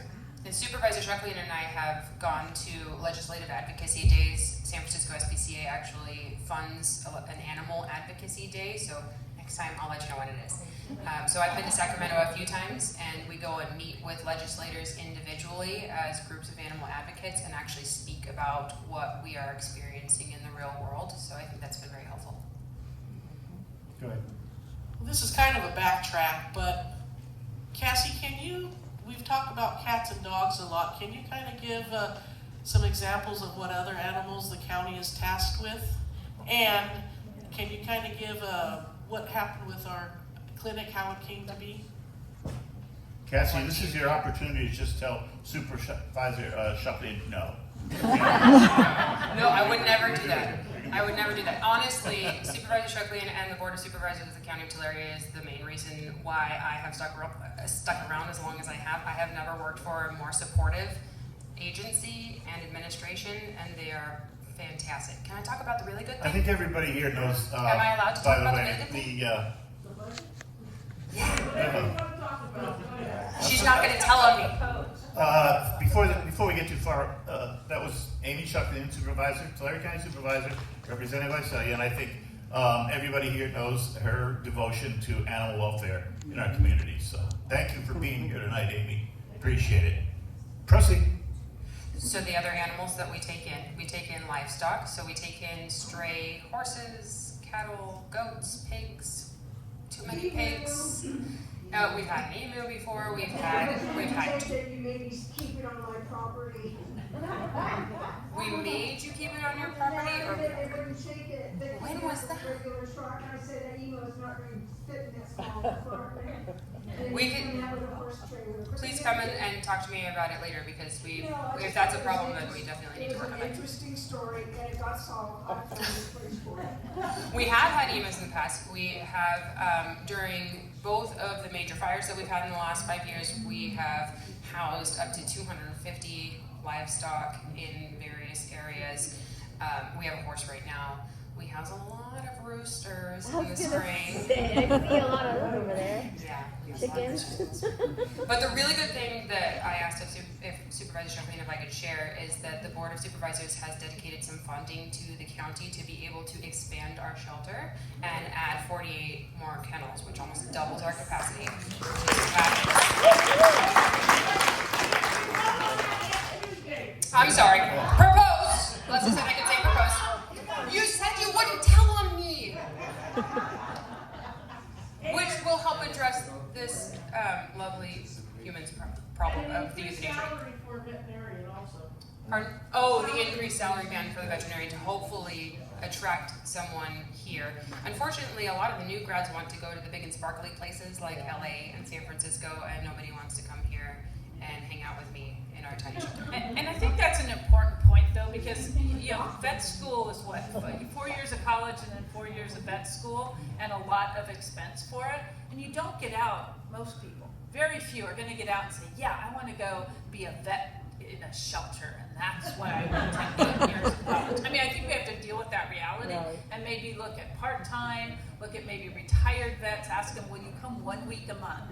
And Supervisor Shrecklin and I have gone to legislative advocacy days. San Francisco SPCA actually funds an animal advocacy day, so next time I'll let you know what it is. So I've been to Sacramento a few times, and we go and meet with legislators individually as groups of animal advocates and actually speak about what we are experiencing in the real world. So I think that's been very helpful. Go ahead. Well, this is kind of a backtrack, but Cassie, we've talked about cats and dogs a lot. Can you kind of give some examples of what other animals the county is tasked with? And can you kind of give what happened with our clinic, how it came to be? Cassie, this is your opportunity to just tell Supervisor Shockley no. No, I would never do that. I would never do that. Honestly, Supervisor Shrecklin and the Board of Supervisors of the County of Tulare is the main reason why I have stuck around as long as I have. I have never worked for a more supportive agency and administration, and they are fantastic. Can I talk about the really good thing? I think everybody here knows. Am I allowed to talk about the really good thing? She's not going to tell on me. Before we get too far, that was Amy Shockley, Supervisor, Tulare County Supervisor, representing Visalia, and I think everybody here knows her devotion to animal welfare in our community. So thank you for being here tonight, Amy. Appreciate it. Proceed. So the other animals that we take in livestock. So we take in stray horses, cattle, goats, pigs. Too many pigs. We've had an emu before. We've had. You made me keep it on my property. We made you keep it on your property, or It wouldn't shake it. when was that? Regular truck. I said that emu is not going to fit in that small apartment. We can. Please come in and talk to me about it later, because if that's a problem, then we definitely need to work on it. Interesting story, and it got solved. I found a place for it. We have had emus in the past. We have, during both of the major fires that we've had in the last 5 years, we have housed up to 250 livestock in various areas. We have a horse right now. We house a lot of roosters in the spring. I see a lot of them over there. Yeah. Chickens. But the really good thing that I asked if Supervisor Shockley if I could share is that the Board of Supervisors has dedicated some funding to the county to be able to expand our shelter and add 48 more kennels, which almost doubles our capacity. I'm sorry. Propose. Leslie said I could say propose. You said you wouldn't tell on me. Which will help address this lovely human's problem of the euthanasia. Salary for a veterinarian also. Pardon? Oh, the increased salary band for the veterinarian to hopefully attract someone here. Unfortunately, a lot of the new grads want to go to the big and sparkly places like LA and San Francisco, and nobody wants to come here and hang out with me in our tiny shelter. And I think that's an important point, though, because vet school is what, 4 years of college and then 4 years of vet school, and a lot of expense for it. And you don't get out. Most people, very few, are going to get out and say, "Yeah, I want to go be a vet in a shelter, and that's what I want to take 8 years of college." I mean, I think we have to deal with that reality and maybe look at part-time, look at maybe retired vets, ask them, "Will you come 1 week a month?"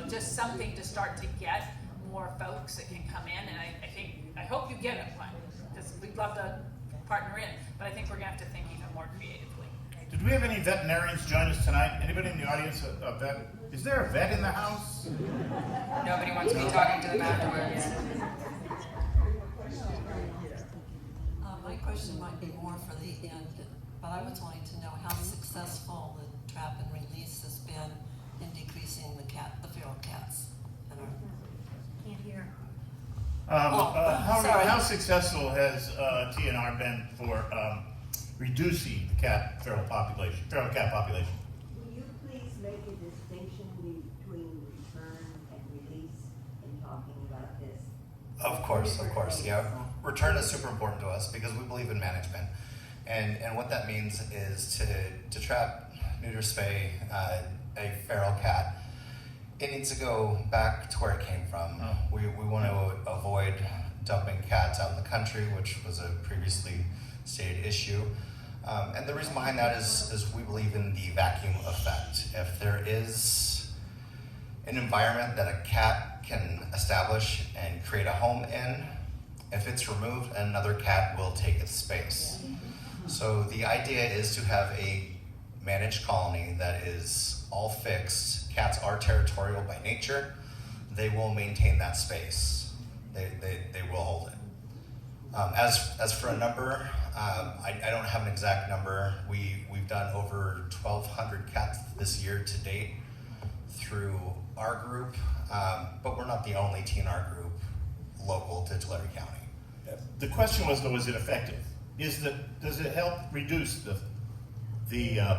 Just something to start to get more folks that can come in, and I hope you get it one, because we'd love to partner in, but I think we're gonna have to think even more creatively. Did we have any veterinarians join us tonight? Anybody in the audience a vet? Is there a vet in the house? Nobody wants me talking to them afterwards. My question might be more for the end, but I was wanting to know how successful the trap and release has been in decreasing the feral cats that are. Can't hear. How successful has TNR been for reducing the feral cat population? Will you please make a distinction between return and release in talking about this? Of course, yeah. Return is super important to us because we believe in management. And what that means is to trap, neuter, spay a feral cat, it needs to go back to where it came from. We want to avoid dumping cats out in the country, which was a previously stated issue. And the reason behind that is we believe in the vacuum effect. If there is an environment that a cat can establish and create a home in, if it's removed, another cat will take its space. So the idea is to have a managed colony that is all fixed. Cats are territorial by nature. They will maintain that space. They will hold it. As for a number, I don't have an exact number. We've done over 1,200 cats this year to date through our group, but we're not the only TNR group local to Tulare County. The question was, though, is it effective? Does it help reduce the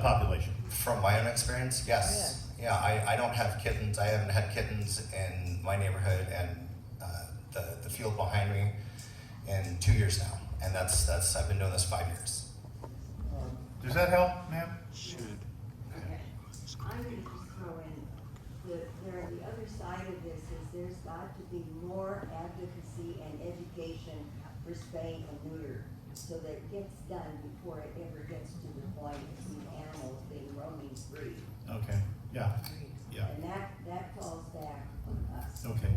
population? From my own experience, yes. Yeah, I don't have kittens. I haven't had kittens in my neighborhood and the field behind me in 2 years now, and that's I've been doing this 5 years. Does that help, ma'am? Okay. I'm going to just throw in the other side of this is there's got to be more advocacy and education for spaying and neuter so that it gets done before it ever gets to the point of these animals being roaming free. Okay, yeah. And that falls back on us. Okay.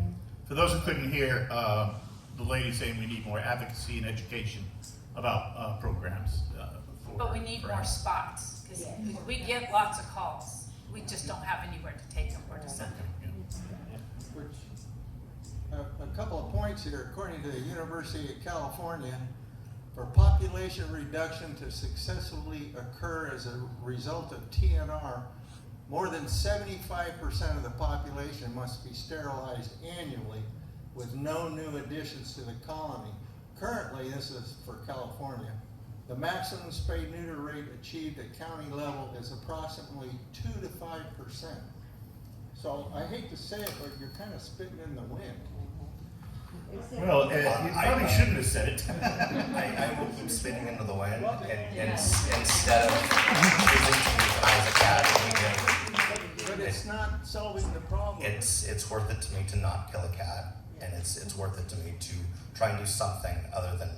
For those who couldn't hear, the lady saying we need more advocacy and education about programs. But we need more spots, because we get lots of calls. We just don't have anywhere to take them or to send them. A couple of points here. According to the University of California, for population reduction to successfully occur as a result of TNR, more than 75% of the population must be sterilized annually with no new additions to the colony. Currently, this is for California, the maximum spay-neuter rate achieved at county level is approximately 2 to 5%. So I hate to say it, but you're kind of spitting in the wind. Well, you probably shouldn't have said it. I will keep spitting into the wind instead of choosing to euthanize a cat. But it's not solving the problem. It's worth it to me to not kill a cat, and it's worth it to me to try and do something other than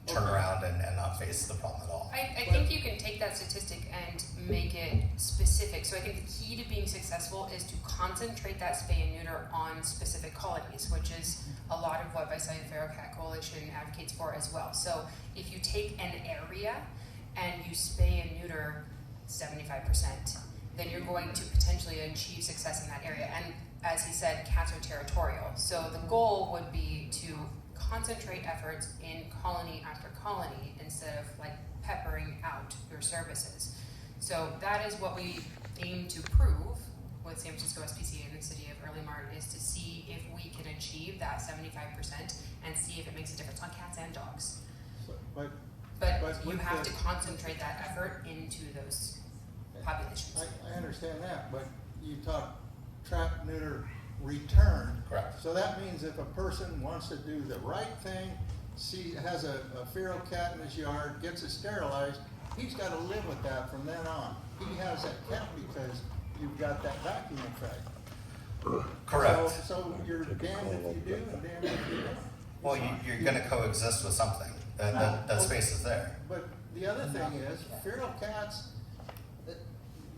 turn around and not face the problem at all. I think you can take that statistic and make it specific. So I think the key to being successful is to concentrate that spay and neuter on specific colonies, which is a lot of what Visalia Feral Cat Coalition advocates for as well. So if you take an area and you spay and neuter 75%, then you're going to potentially achieve success in that area. And as he said, cats are territorial. So the goal would be to concentrate efforts in colony after colony instead of like peppering out your services. So that is what we aim to prove with San Francisco SPCA and the city of Early Mart, is to see if we can achieve that 75% and see if it makes a difference on cats and dogs. But you have to concentrate that effort into those populations. I understand that, but you talk trap, neuter, return. Correct. So that means if a person wants to do the right thing, has a feral cat in his yard, gets it sterilized, he's got to live with that from then on. He has that cat because you've got that vacuum effect. Correct. So you're damned if you do and damned if you don't. Well, you're going to coexist with something. That space is there. But the other thing is, feral cats,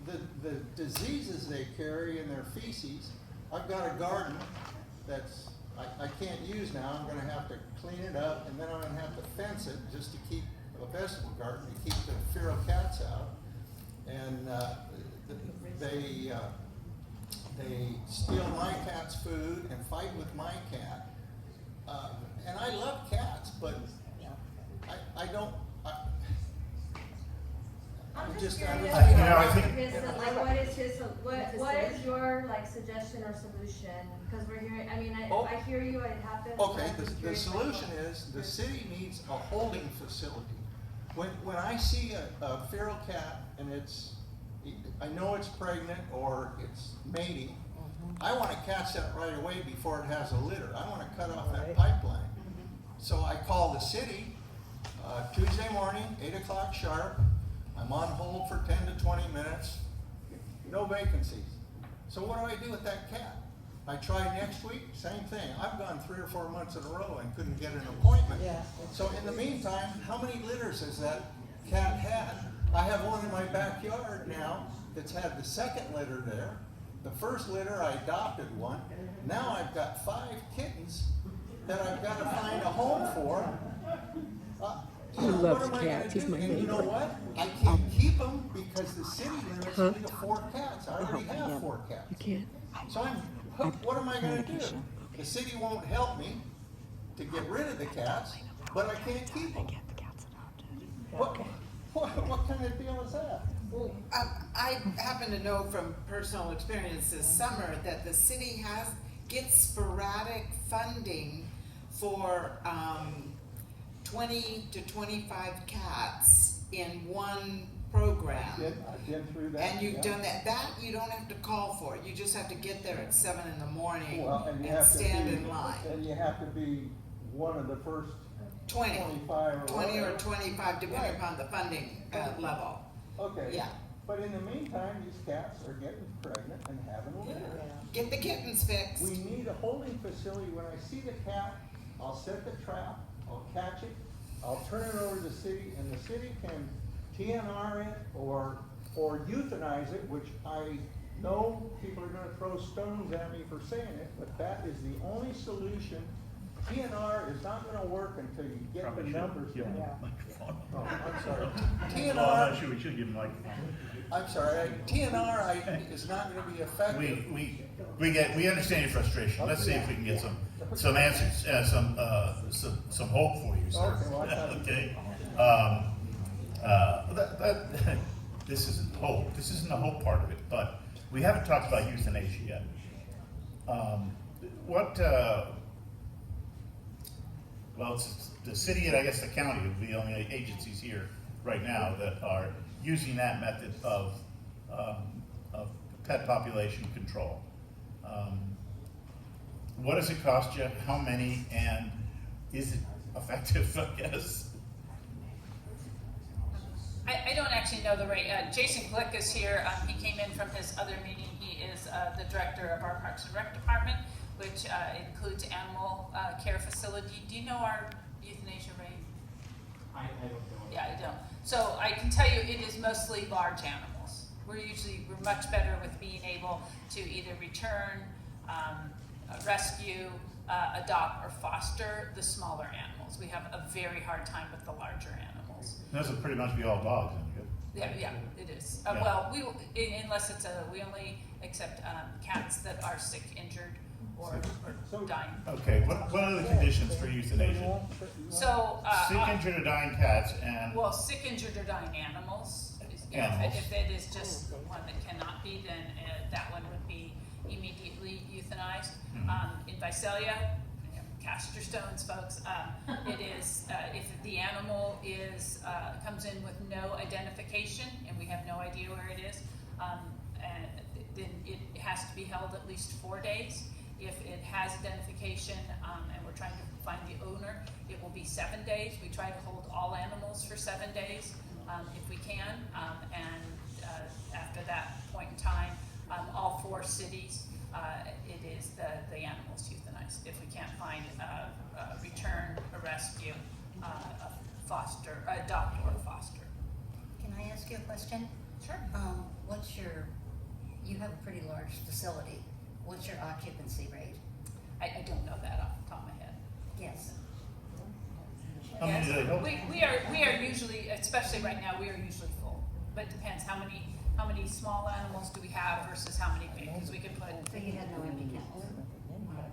the diseases they carry in their feces. I've got a garden that's I can't use now. I'm going to have to clean it up, and then I'm going to have to fence it just to keep a vegetable garden to keep the feral cats out. And they steal my cat's food and fight with my cat. And I love cats, but I don't I'm just, You know, I think- Like, what is your, like, suggestion or solution? Because we're hearing, I mean, Oh. I hear you, it happens. Okay, but I'm the curious solution myself. is, the city needs a holding facility. When I see a feral cat and I know it's pregnant or it's mating, I wanna catch that right away before it has a litter. I wanna cut off that pipeline. So I call the city, Tuesday morning, 8 o'clock sharp. I'm on hold for 10 to 20 minutes, no vacancies. So what do I do with that cat? I try next week, same thing. I've gone 3 or 4 months in a row and couldn't get an appointment. So in the meantime, how many litters has that cat had? I have one in my backyard now that's had the second litter there. The first litter, I adopted one. Now I've got 5 kittens that I've got to find a home for. He loves cats. He's my And you know favorite. what? I can't keep them because the city limits me to 4 cats. I already have 4 cats. You can't. So what am I gonna do? The city won't help me to get rid of the cats, but I can't keep them. Get the cats adopted. What kind of deal is that? Well, I happen to know from personal experience this summer that the city gets sporadic funding for 20 to 25 cats in one program. I've been through that. And you've yeah. done that. That you don't have to call for. You just have to get there at 7 in the morning Well, and you and have to stand be- in line. And you have to be one of the first 20 25 or 20 or whatever. 25 depending Right. upon the funding level. Okay. Yeah. But in the meantime, these cats are getting pregnant and having a litter. Get the kittens fixed. We need a holding facility. When I see the cat, I'll set the trap, I'll catch it, I'll turn it over to the city, and the city can TNR it or euthanize it, which I know people are gonna throw stones at me for saying it, but that is the only solution. TNR is not gonna work until you get Probably the should numbers give him down. a microphone. Oh, I'm sorry. Well, I'm TNR, not sure we should give him a microphone. I'm sorry, TNR is not gonna be effective. We understand your frustration. Let's see if we can get some answers, some hope for you, sir. Okay, well, I thought- Okay. This isn't hope. This isn't the hope part of it, but we haven't talked about euthanasia yet. Well, it's the city and I guess the county would be the only agencies here right now that are using that method of pet population control. What does it cost you? How many? And is it effective? I guess. I don't actually know the rate. Jason Glick is here. He came in from his other meeting. He is the director of our Parks and Rec department, which includes animal care facility. Do you know our euthanasia rate? I don't know. Yeah, I don't. So I can tell you it is mostly large animals. We're much better with being able to either return, rescue, adopt, or foster the smaller animals. We have a very hard time with the larger animals. Those would pretty much be all dogs, isn't it? Yeah, it is. Yeah. Well, unless we only accept cats that are sick, injured, or dying. Okay. What are the conditions for euthanasia? So, Sick, injured, or dying cats, and well, sick, injured, or dying animals. Animals. If it is just one that cannot be, then that one would be immediately euthanized. In Visalia, cast your stones, folks. It is if the animal comes in with no identification and we have no idea where it is, then it has to be held at least 4 days. If it has identification and we're trying to find the owner, it will be 7 days. We try to hold all animals for 7 days if we can, and after that point in time, all 4 cities, it is the animals euthanized. If we can't find a return, a rescue, a foster, adopt, or foster. Can I ask you a question? Sure. You have a pretty large facility. What's your occupancy rate? I don't know that off the top of my head. Yes. how many do they hold? We are usually, especially right now, we are usually full. But it depends how many small animals do we have versus how many big, because we can put. So you have no empty kennels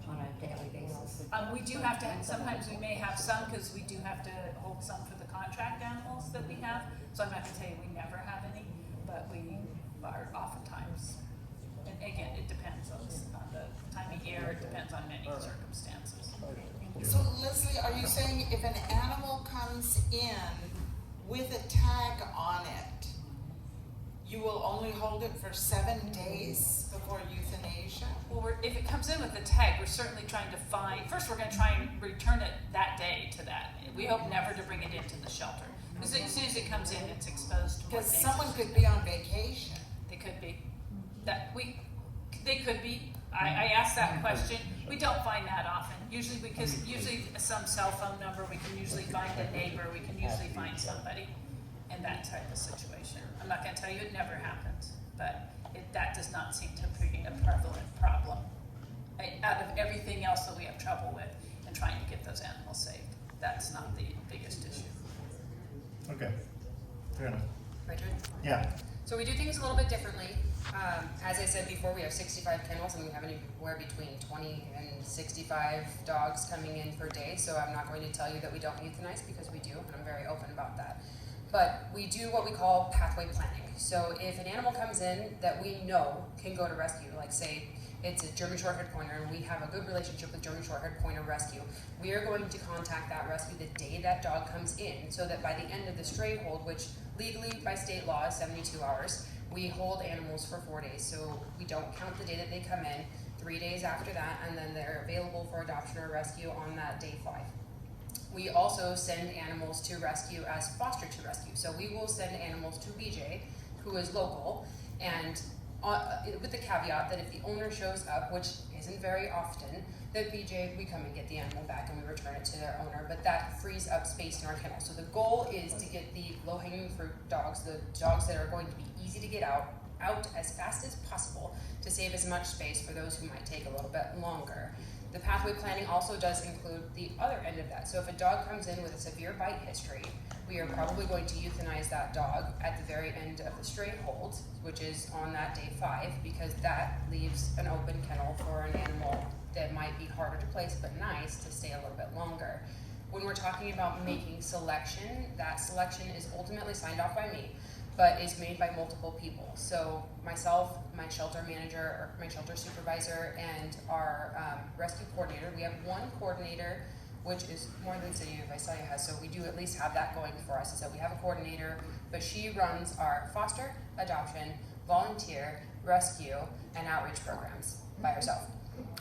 on a daily basis? We do have to, sometimes we may have some, because we do have to hold some for the contract animals that we have. So I'm not gonna tell you we never have any. oftentimes. And again, it depends on the time of year, it depends on many circumstances. So Leslie, are you saying if an animal comes in with a tag on it, you will only hold it for 7 days before euthanasia? Well, if it comes in with a tag, we're certainly trying to find, first we're gonna try and return it that day to that. We hope never to bring it into the shelter. Because as soon as it comes in, it's exposed to more Because things. someone could be on vacation. They could be. They could be. I asked that question. We don't find that often. Usually some cell phone number, we can usually find a neighbor, we can usually find somebody in that type of situation. I'm not gonna tell you it never happens, but that does not seem to be a prevalent problem. Out of everything else that we have trouble with in trying to get those animals saved, that's not the biggest issue. Okay, fair enough. Richard? Yeah. So we do things a little bit differently. As I said before, we have 65 kennels and we have anywhere between 20 and 65 dogs coming in per day. So I'm not going to tell you that we don't euthanize, because we do, and I'm very open about that. But we do what we call pathway planning. So if an animal comes in that we know can go to rescue, like say it's a German Shorthaired Pointer and we have a good relationship with German Shorthaired Pointer Rescue, we are going to contact that rescue the day that dog comes in, so that by the end of the stray hold, which legally by state law is 72 hours, we hold animals for 4 days. So we don't count the day that they come in, 3 days after that, and then they're available for adoption or rescue on that day 5. We also send animals to rescue as foster to rescue. So we will send animals to BJ, who is local, and with the caveat that if the owner shows up, which isn't very often, that BJ, we come and get the animal back and we return it to their owner, but that frees up space in our kennel. So the goal is to get the low-hanging fruit dogs, the dogs that are going to be easy to get out as fast as possible, to save as much space for those who might take a little bit longer. The pathway planning also does include the other end of that. So if a dog comes in with a severe bite history, we are probably going to euthanize that dog at the very end of the stray hold, which is on that day 5, because that leaves an open kennel for an animal that might be harder to place but nice to stay a little bit longer. When we're talking about making selection, that selection is ultimately signed off by me, but is made by multiple people. So myself, my shelter manager, or my shelter supervisor, and our rescue coordinator. We have one coordinator, which is more than City of Visalia has, so we do at least have that going for us, is that we have a coordinator, but she runs our foster, adoption, volunteer, rescue, and outreach programs by herself.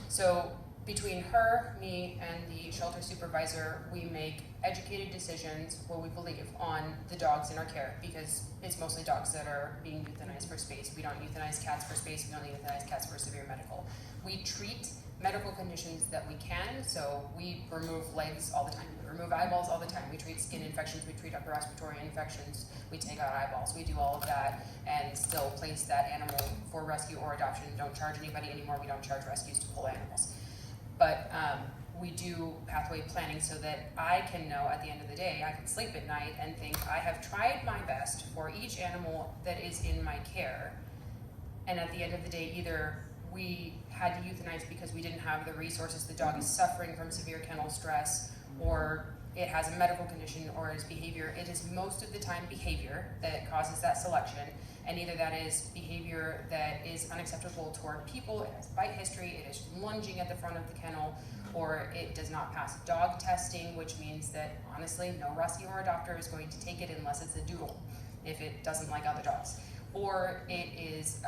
So between her, me, and the shelter supervisor, we make educated decisions, what we believe, on the dogs in our care, because it's mostly dogs that are being euthanized for space. We don't euthanize cats for space, we don't euthanize cats for severe medical. We treat medical conditions that we can, so we remove legs all the time, we remove eyeballs all the time, we treat skin infections, we treat upper respiratory infections, we take out eyeballs, we do all of that, and still place that animal for rescue or adoption. Don't charge anybody anymore, we don't charge rescues to pull animals. But we do pathway planning so that I can know at the end of the day, I can sleep at night and think I have tried my best for each animal that is in my care, and at the end of the day, either we had to euthanize because we didn't have the resources, the dog is suffering from severe kennel stress, or it has a medical condition, or its behavior. It is most of the time behavior that causes that selection, and either that is behavior that is unacceptable toward people, it has bite history, it is lunging at the front of the kennel, or it does not pass dog testing, which means that honestly no rescue or adopter is going to take it unless it's a doodle, if it doesn't like other dogs, or it is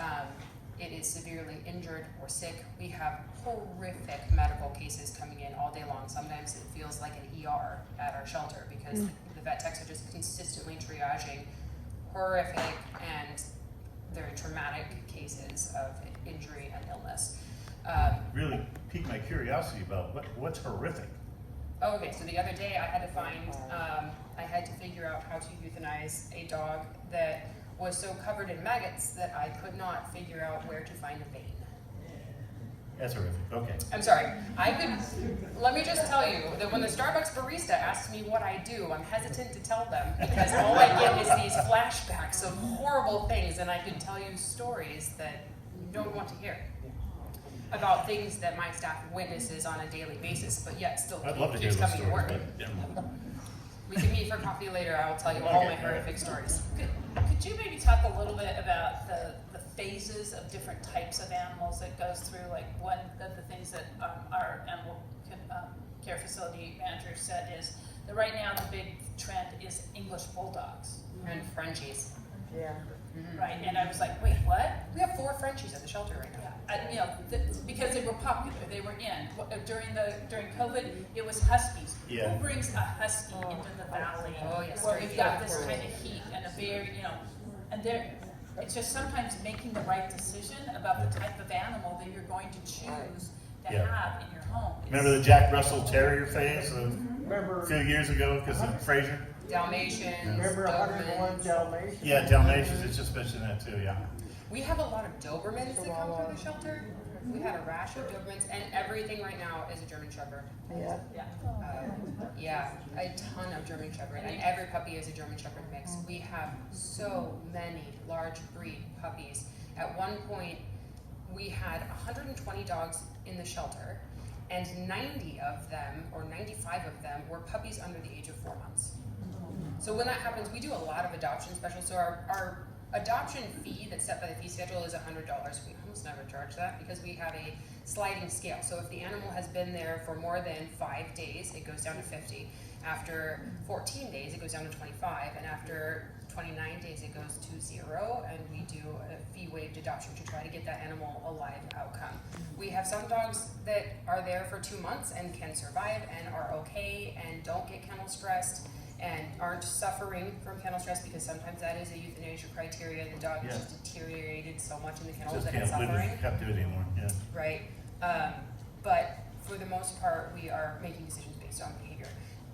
severely injured or sick. We have horrific medical cases coming in all day long. Sometimes it feels like an ER at our shelter, because the vet techs are just consistently triaging horrific and very traumatic cases of injury and illness. Really piqued my curiosity about what's horrific. Oh, okay, so the other day I had to I had to figure out how to euthanize a dog that was so covered in maggots that I could not figure out where to find a vein. That's horrific, okay. I'm sorry, let me just tell you that when the Starbucks barista asks me what I do, I'm hesitant to tell them, because all I get is these flashbacks of horrible things, and I can tell you stories that you don't want to hear about things that my staff witnesses on a daily basis, but yet still I'd love to hear keeps those coming to stories. work. But, We can meet for coffee later, I will tell you all my horrific stories. Could you maybe talk a little bit about the phases of different types of animals that goes through. Like one of the things that our animal care facility manager said is that right now the big trend is English bulldogs. And Frenchies. Yeah. Right, and I was like, wait, what? We have 4 Frenchies at the shelter right now. You know, because they were popular, they were in. During COVID, it was huskies. Yeah. Who brings a husky into the valley? Oh, yes, Where very we've got good. this kind of heat and a very, you know, and it's just sometimes making the right decision about the type of animal that you're going to choose to Yeah. have in your home. Remember the Jack Russell Terrier phase of a few years ago because of Fraser? Dalmatians, Remember 101 Dobermans. Dalmatians? Yeah, Dalmatians. It's just mentioned that too. Yeah. We have a lot of Dobermans that come through the shelter. We had a rash of Dobermans, and everything right now is a German Shepherd. Yeah. Yeah, a ton of German Shepherd, and every puppy is a German Shepherd mix. We have so many large breed puppies. At one point, we had 120 dogs in the shelter, and 90 of them, or 95 of them, were puppies under the age of 4 months. So when that happens, we do a lot of adoption specials. So our adoption fee that's set by the fee schedule is $100. We almost never charge that because we have a sliding scale. So if the animal has been there for more than 5 days, it goes down to 50. After 14 days, it goes down to 25. And after 29 days, it goes to 0. And we do a fee waived adoption to try to get that animal a live outcome. We have some dogs that are there for 2 months and can survive and are okay and don't get kennel stressed and aren't suffering from kennel stress, because sometimes that is a euthanasia criteria. The dog has just deteriorated so much in the kennel Just that it's can't live suffering. in captivity anymore. Yeah. Right? But for the most part, we are making decisions based on behavior.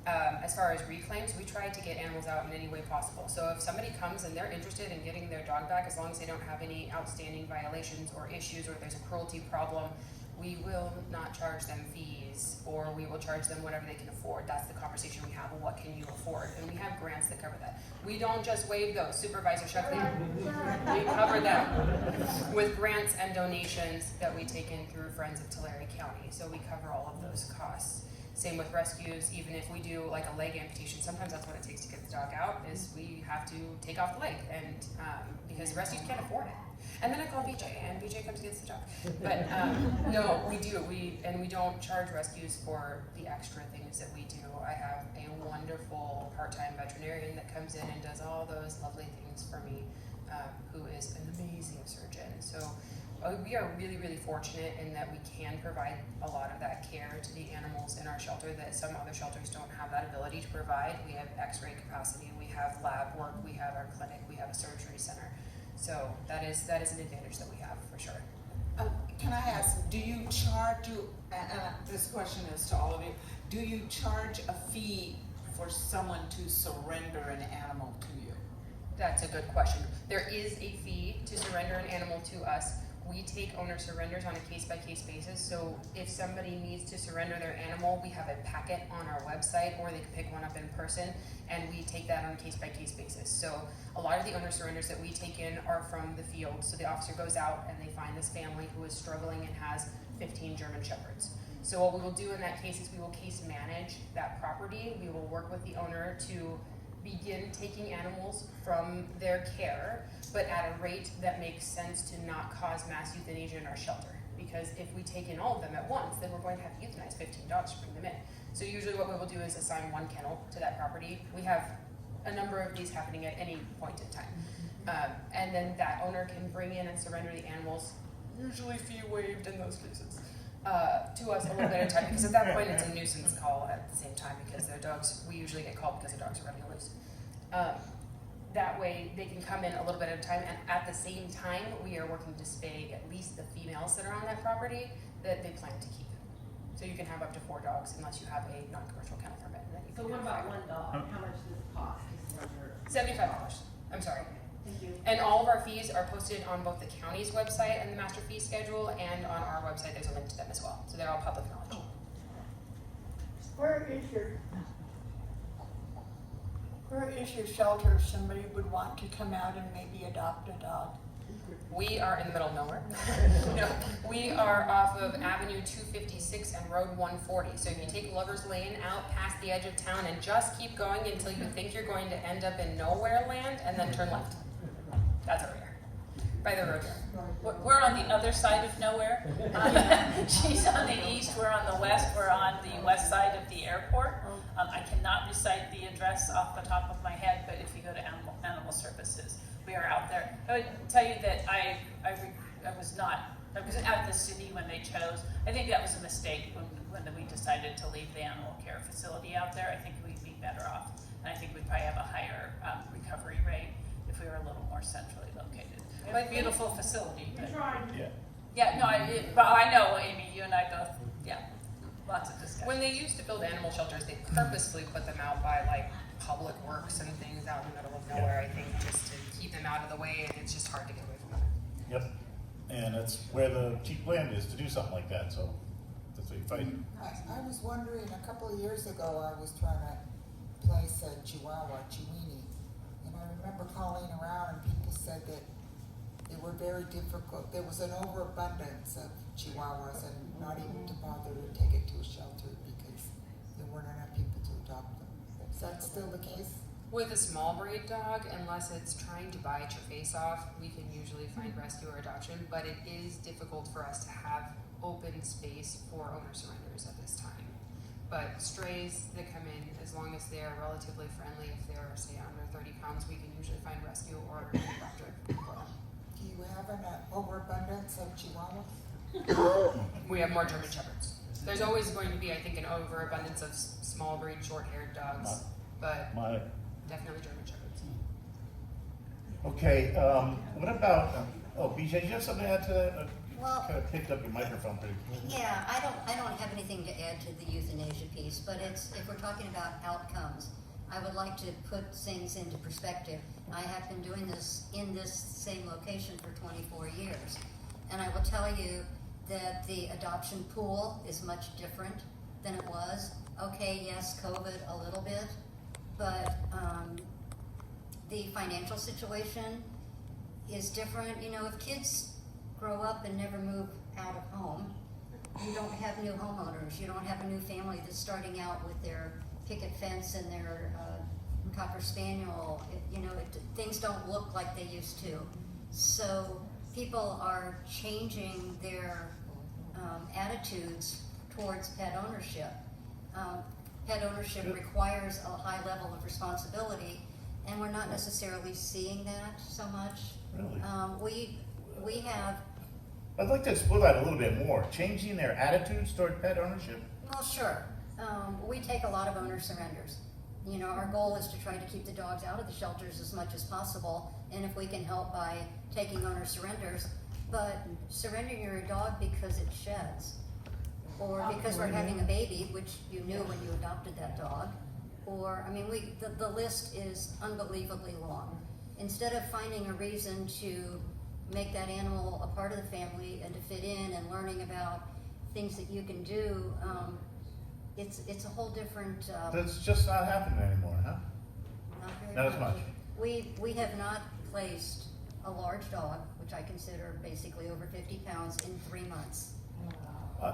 As far as reclaims, we try to get animals out in any way possible. So if somebody comes and they're interested in getting their dog back, as long as they don't have any outstanding violations or issues or there's a cruelty problem, we will not charge them fees, or we will charge them whatever they can afford. That's the conversation we have. Well, what can you afford? And we have grants that cover that. We don't just waive those. Supervisor Sheffield, we cover them with grants and donations that we take in through Friends of Tulare County. So we cover all of those costs. Same with rescues. Even if we do like a leg amputation, sometimes that's what it takes to get the dog out, is we have to take off the leg, and because rescues can't afford it. And then I call BJ, and BJ comes and gets the dog. But no, we do. We don't charge rescues for the extra things that we do. I have a wonderful part-time veterinarian that comes in and does all those lovely things for me, who is an amazing surgeon. So we are really, really fortunate in that we can provide a lot of that care to the animals in our shelter that some other shelters don't have that ability to provide. We have x-ray capacity, we have lab work, we have our clinic, we have a surgery center. So that is an advantage that we have for sure. Can I ask, do you charge, this question is to all of you, do you charge a fee for someone to surrender an animal to you? That's a good question. There is a fee to surrender an animal to us. We take owner surrenders on a case-by-case basis. So if somebody needs to surrender their animal, we have a packet on our website, or they can pick one up in person, and we take that on a case-by-case basis. So a lot of the owner surrenders that we take in are from the field. So the officer goes out and they find this family who is struggling and has 15 German Shepherds. So what we will do in that case is we will case manage that property. We will work with the owner to begin taking animals from their care, but at a rate that makes sense to not cause mass euthanasia in our shelter. Because if we take in all of them at once, then we're going to have to euthanize 15 dogs to bring them in. So usually what we will do is assign one kennel to that property. We have a number of these happening at any point in time. And then that owner can bring in and surrender the animals, usually fee waived in those cases, to us a little bit at a time, because at that point it's a nuisance call at the same time, because their dogs, we usually get called because the dogs are running loose. That way they can come in a little bit at a time, and at the same time we are working to spay at least the females that are on that property that they plan to keep. So you can have up to 4 dogs unless you have a non-commercial kennel permit. And then you So can what have about 5. one dog? How much does it cost to surrender? $75. I'm sorry. Thank you. And all of our fees are posted on both the county's website and the master fee schedule, and on our website there's a link to them as well. So they're all public knowledge. Where is your shelter if somebody would want to come out and maybe adopt a dog? We are in the middle of nowhere. No, we are off of Avenue 256 and Road 140. So if you take Lover's Lane out past the edge of town and just keep going until you think you're going to end up in nowhere land, and then turn left. That's where we are. By the road. We're on the other side of nowhere. She's on the east, we're on the west, we're on the west side of the airport. I cannot recite the address off the top of my head, but if you go to Animal Services, we are out there. I would tell you that I was at the city when they chose. I think that was a mistake when we decided to leave the animal care facility out there. I think we'd be better off, and I think we'd probably have a higher recovery rate if we were a little more centrally located. But beautiful facility. But yeah, no, I know, Amy, you and I both, lots of discussion. When they used to build animal shelters, they purposefully put them out by like public works and things out in the middle of nowhere, I think, just to keep them out of the way, and it's just hard to get away from them. Yep. And that's where the cheap land is to do something like that, so that's what you fight. I was wondering, a couple of years ago, I was trying to place a Chihuahua, Chiweenie, and I remember calling around and people said that they were very difficult. There was an overabundance of Chihuahuas and not even to bother to take it to a shelter because there weren't enough people to adopt them. Is that still the case? With a small breed dog, unless it's trying to bite your face off, we can usually find rescue or adoption, but it is difficult for us to have open space for owner surrenders at this time. But strays that come in, as long as they're relatively friendly, if they're, say, under 30 pounds, we can usually find rescue or adopter for them. Do you have an overabundance of Chihuahuas? We have more German Shepherds. There's always going to be, I think, an overabundance of small breed, short-haired dogs, but definitely German Shepherds. Okay, what about, BJ, do you have something to add to that? Well, Kind of picked up your microphone pretty quick. Yeah, I don't have anything to add to the euthanasia piece, but if we're talking about outcomes, I would like to put things into perspective. I have been doing this in this same location for 24 years, and I will tell you that the adoption pool is much different than it was. Okay, yes, COVID a little bit, but the financial situation is different. You know, if kids grow up and never move out of home, you don't have new homeowners. You don't have a new family that's starting out with their picket fence and their Cocker Spaniel. Things don't look like they used to. So people are changing their attitudes towards pet ownership. Pet ownership requires a high level of responsibility, and we're not necessarily seeing that so much. Really? We have. I'd like to explore that a little bit more. Changing their attitudes toward pet ownership? Well, sure. We take a lot of owner surrenders. You know, our goal is to try to keep the dogs out of the shelters as much as possible, and if we can help by taking owner surrenders, but surrendering your dog because it sheds, or because we're having a baby, which you knew when you adopted that dog, or, I mean, the list is unbelievably long. Instead of finding a reason to make that animal a part of the family and to fit in and learning about things that you can do, it's a whole different. That's just not happening anymore, huh? Not as much. We have not placed a large dog, which I consider basically over 50 pounds, in 3 months.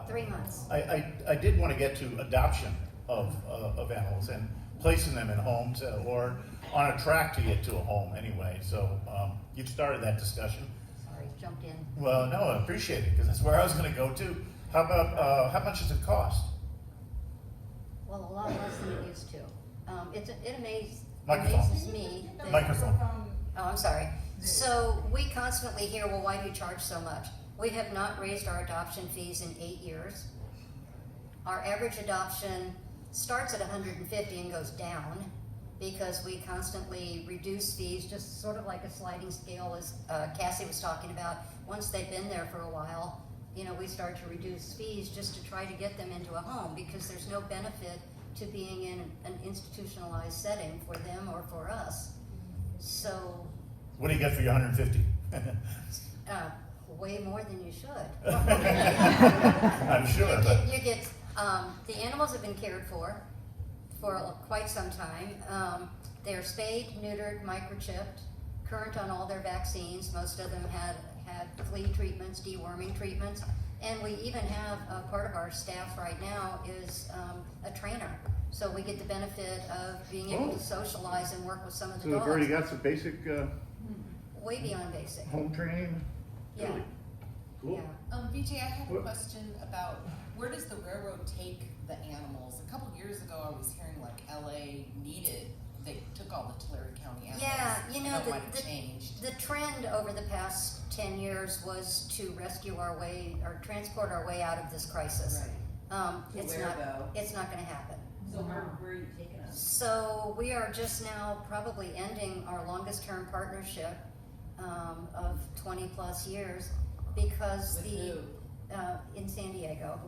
3 months. I did want to get to adoption of animals and placing them in homes or on a track to get to a home anyway. So you've started that discussion. Sorry, jumped in. Well, no, I appreciate it because that's where I was going to go to. How about how much does it cost? Well, a lot less than it used to. It Microphone. amazes me. That, Microphone. Oh, I'm sorry. So we constantly hear, well, why do you charge so much? We have not raised our adoption fees in 8 years. Our average adoption starts at $150 and goes down because we constantly reduce fees, just sort of like a sliding scale, as Cassie was talking about. Once they've been there for a while, you know, we start to reduce fees just to try to get them into a home because there's no benefit to being in an institutionalized setting for them or for us. So. What do you get for your 150? Way more than you should. I'm sure. You get the animals have been cared for quite some time. They're spayed, neutered, microchipped, current on all their vaccines. Most of them had flea treatments, deworming treatments, and we even have part of our staff right now is a trainer. So we get the benefit of being able to socialize and work with some of the dogs. So they've already got some basic. way beyond basic. Home training? Yeah. Really? Cool. Yeah. VJ, I have a What? question about where does the railroad take the animals? A couple years ago, I was hearing like LA they took all the Tulare County animals. Yeah, you know, That might have changed. the trend over the past 10 years was to rescue our way, or transport our way out of this crisis. To It's where, not, though? it's not gonna happen. So where are you taking us? So we are just now probably ending our longest term partnership of 20 plus years because With in San Diego.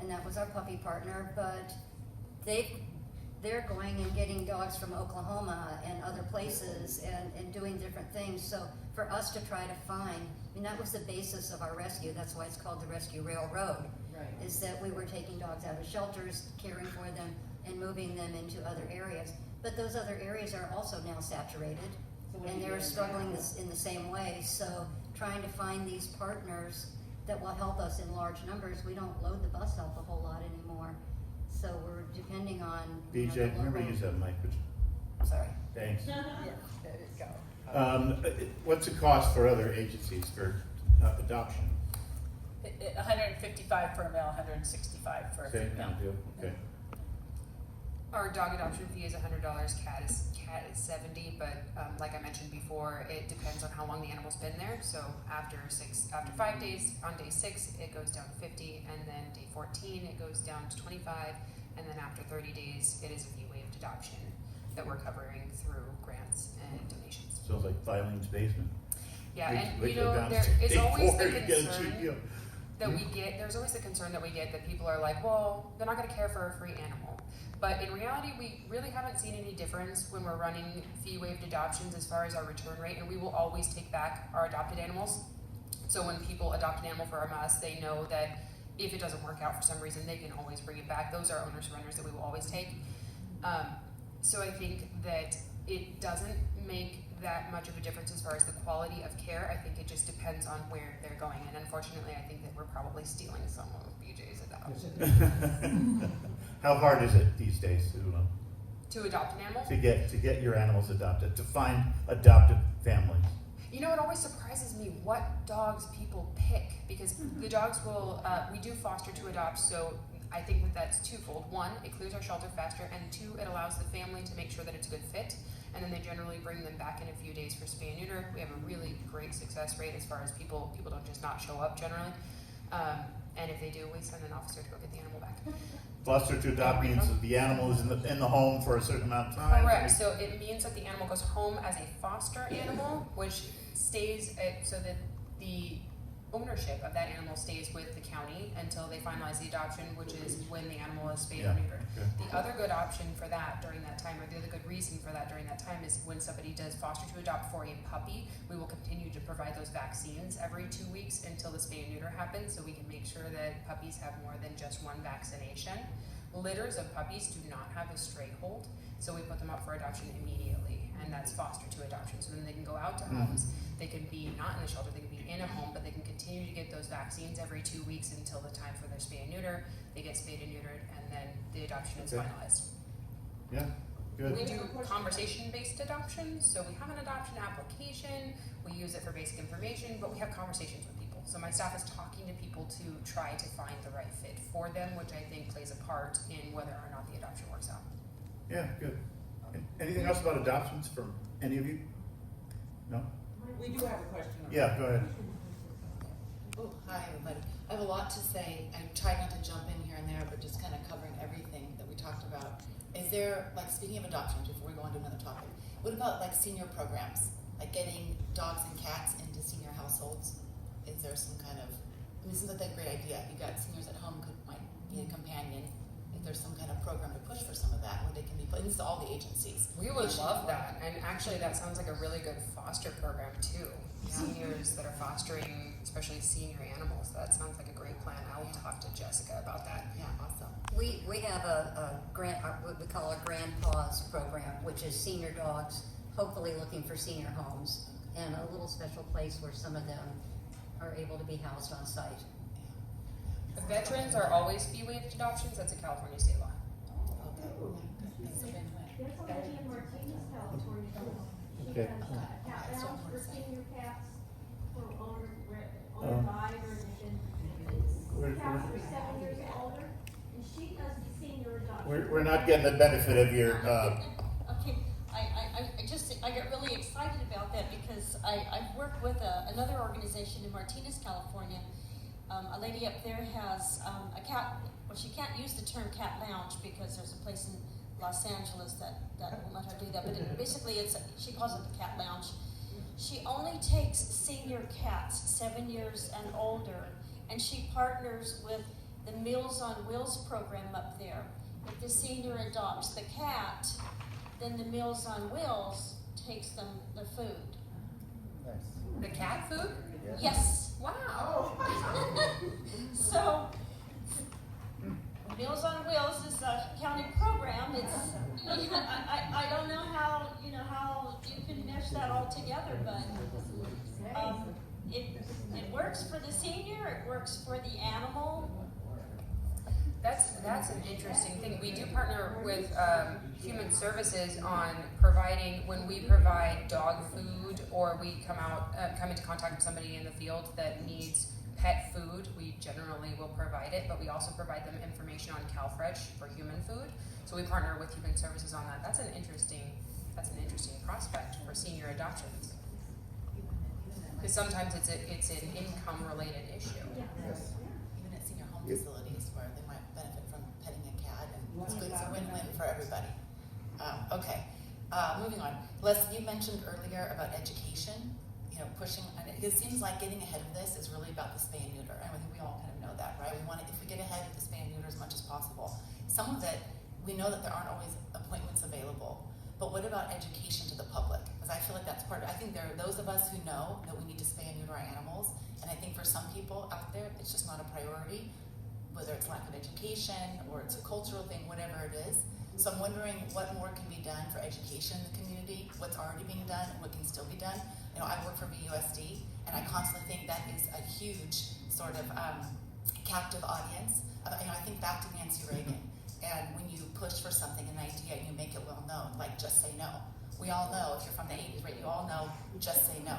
And that was our puppy partner, but they're going and getting dogs from Oklahoma and other places and doing different things. So for us to try to find, that was the basis of our rescue. That's why it's called the Rescue Railroad. Right. Is that we were taking dogs out of shelters, caring for them, and moving them into other areas. But those other areas are also now saturated, So what are and you they're doing struggling now? in the same way. So trying to find these partners that will help us in large numbers. We don't load the bus up a whole lot anymore. So we're depending on BJ, the remember to local- use that mic, would you? Sorry. Thanks. There you go. What's the cost for other agencies for adoption? 155 for a male, 165 for a Same female. kind of deal, okay. Our dog adoption fee is $100. Cat is $70, but like I mentioned before, it depends on how long the animal's been there. So after 5 days, on day 6, it goes down to $50, and then day 14, it goes down to $25, and then after 30 days, it is a fee-waived adoption that we're covering through grants and donations. Sounds like Filene's basement. Yeah, and Wait you till know, down there to is day always 4, the you get a cheap concern deal. that we get, there's always the concern that we get that people are like, well, they're not gonna care for a free animal. But in reality, we really haven't seen any difference when we're running fee-waived adoptions as far as our return rate, and we will always take back our adopted animals. So when people adopt an animal from us, they know that if it doesn't work out for some reason, they can always bring it back. Those are owner surrenders that we will always take. So I think that it doesn't make that much of a difference as far as the quality of care. I think it just depends on where they're going, and unfortunately, I think that we're probably stealing some of BJ's adoption. How hard is it these days To adopt an animal? to get your animals adopted, to find adopted families? You know, it always surprises me what dogs people pick, because the dogs will, we do foster to adopt, so I think that that's twofold. One, it clears our shelter faster, and 2, it allows the family to make sure that it's a good fit, and then they generally bring them back in a few days for spay and neuter. We have a really great success rate as far as people don't just not show up generally, and if they do, we send an officer to go get the animal back. Foster to adopt means that the animal is in the home for a certain amount of time. Correct. So it means that the animal goes home as a foster animal, which stays so that the ownership of that animal stays with the county until they finalize the adoption, which is when the animal is spayed or neutered. Okay. The other good option for that during that time, or the other good reason for that during that time, is when somebody does foster to adopt for a puppy, we will continue to provide those vaccines every 2 weeks until the spay and neuter happens, so we can make sure that puppies have more than just one vaccination. Litters of puppies do not have a stray hold, so we put them up for adoption immediately, and that's foster to adoption. So then they can go out to homes, they can be not in the shelter, they can be in a home, but they can continue to get those vaccines every 2 weeks until the time for their spay and neuter. They get spayed and neutered, and then the adoption is Okay. finalized. Yeah, good. We do conversation-based adoption, so we have an adoption application, we use it for basic information, but we have conversations with people. So my staff is talking to people to try to find the right fit for them, which I think plays a part in whether or not the adoption works out. Yeah, good. Anything else about adoptions from any of you? No? We do have a question. Yeah, go ahead. Oh, hi, everybody. I have a lot to say. I tried not to jump in here and there, but just kind of covering everything that we talked about. Is there, like, speaking of adoptions, before we go on to another topic, what about, like, senior programs? Like getting dogs and cats into senior households? Is there some kind of, it seems like a great idea. You got seniors at home might be a companion. If there's some kind of program to push for some of that, where they can be put into all the agencies. We would love that, and actually that sounds like a really good foster program too. Seniors that are fostering, especially senior animals, that sounds like a great plan. I will talk to Jessica about that. Yeah, awesome. We have a grant, what we call a Grandpa's program, which is senior dogs, hopefully looking for senior homes, and a little special place where some of them are able to be housed on site. Veterans are always fee-waived adoptions. That's a California state law. There's already in Martinez, California. she Okay. does a cat lounge for senior cats, for older, older guys, or cats for 7 years and older, and she does the senior adoption. We're not getting the benefit of your, Okay, I get really excited about that because I've worked with another organization in Martinez, California. A lady up there has a cat, well, she can't use the term cat lounge because there's a place in Los Angeles that won't let her do that, but basically she calls it the cat lounge. She only takes senior cats 7 years and older, and she partners with the Meals on Wheels program up there. If the senior adopts the cat, then the Meals on Wheels takes them the food. The cat food? Yes. Wow. So, Meals on Wheels is a county program. I don't know how you can mesh that all together, but it works for the senior. It works for the animal. That's an interesting thing. We do partner with Human Services on providing, when we provide dog food or we come into contact with somebody in the field that needs pet food, we generally will provide it, but we also provide them information on CalFresh for human food. So we partner with Human Services on that. That's an interesting prospect for senior adoptions. Because sometimes it's an income related issue. Even at senior home facilities where they might benefit from petting a cat, and it's good, it's a win-win for everybody. Okay, moving on. Les, you mentioned earlier about education, pushing, and it seems like getting ahead of this is really about the spay and neuter, and I think we all kind of know that, right? We want to, if we get ahead of the spay and neuter as much as possible. Some of it, we know that there aren't always appointments available, but what about education to the public? Because I feel like that's part of it. I think there are those of us who know that we need to spay and neuter our animals, and I think for some people out there, it's just not a priority, whether it's lack of education or it's a cultural thing, whatever it is. So I'm wondering what more can be done for education in the community, what's already being done, and what can still be done. I work for VUSD, and I constantly think that is a huge sort of captive audience. I think back to Nancy Reagan, and when you push for something, an idea, and you make it well known, like just say no. We all know, if you're from the 80s, right, you all know just say no.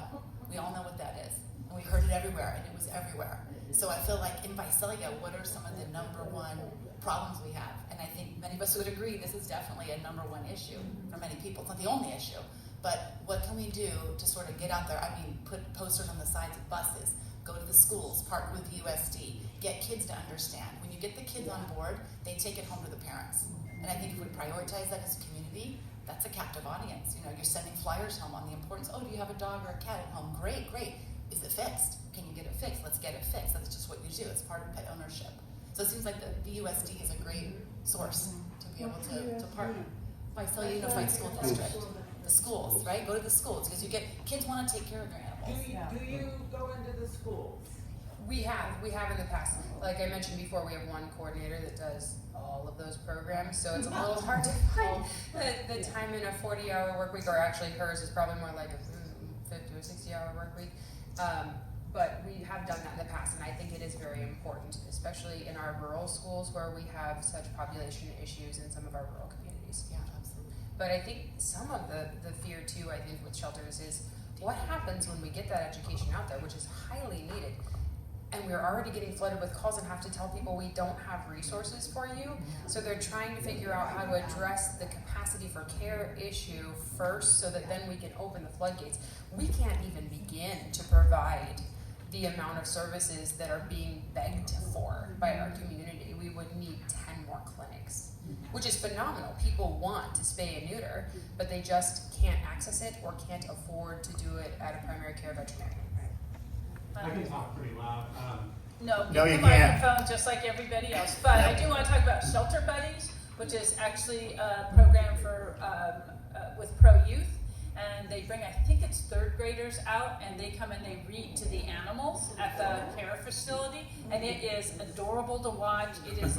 We all know what that is. And we heard it everywhere, and it was everywhere. So I feel like in Visalia, what are some of the number one problems we have? And I think many of us would agree this is definitely a number one issue for many people. It's not the only issue. But what can we do to sort of get out there? I mean, put posters on the sides of buses, go to the schools, partner with USD, get kids to understand. When you get the kids on board, they take it home to the parents. And I think if we prioritize that as a community, that's a captive audience. You're sending flyers home on the importance. Oh, do you have a dog or a cat at home? Great. Is it fixed? Can you get it fixed? Let's get it fixed. That's just what you do. It's part of pet ownership. So it seems like the VUSD is a great source to be able to partner. Visalia Unified School District. The schools, right? Go to the schools because kids want to take care of their animals. Do you go into the schools? We have in the past. Like I mentioned before, we have one coordinator that does all of those programs, so it's a little hard to find the time in a 40-hour work week, or actually hers is probably more like a 50 or 60-hour work week. But we have done that in the past, and I think it is very important, especially in our rural schools where we have such population issues in some of our rural communities. Yeah, absolutely. But I think some of the fear too, I think with shelters is what happens when we get that education out there, which is highly needed, and we're already getting flooded with calls and have to tell people we don't have resources for you. So they're trying to figure out how to address the capacity for care issue first so that then we can open the floodgates. We can't even begin to provide the amount of services that are being begged for by our community. We would need 10 more clinics, which is phenomenal. People want to spay and neuter, but they just can't access it or can't afford to do it at a primary care veterinarian. I can talk pretty loud. No, No, get you the can't. microphone just like everybody else. But I do want to talk about Shelter Buddies, which is actually a program for with Pro Youth, and they bring, I think it's third graders out, and they come and they read to the animals at the care facility, and it is adorable to watch. It is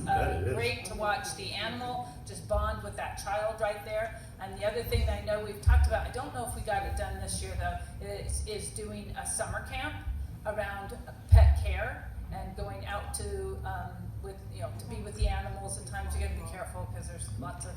great to watch the animal just bond with that child right there. And the other thing that I know we've talked about, I don't know if we got it done this year though, is doing a summer camp around pet care and going out to to be with the animals. At times you got to be careful because there's lots of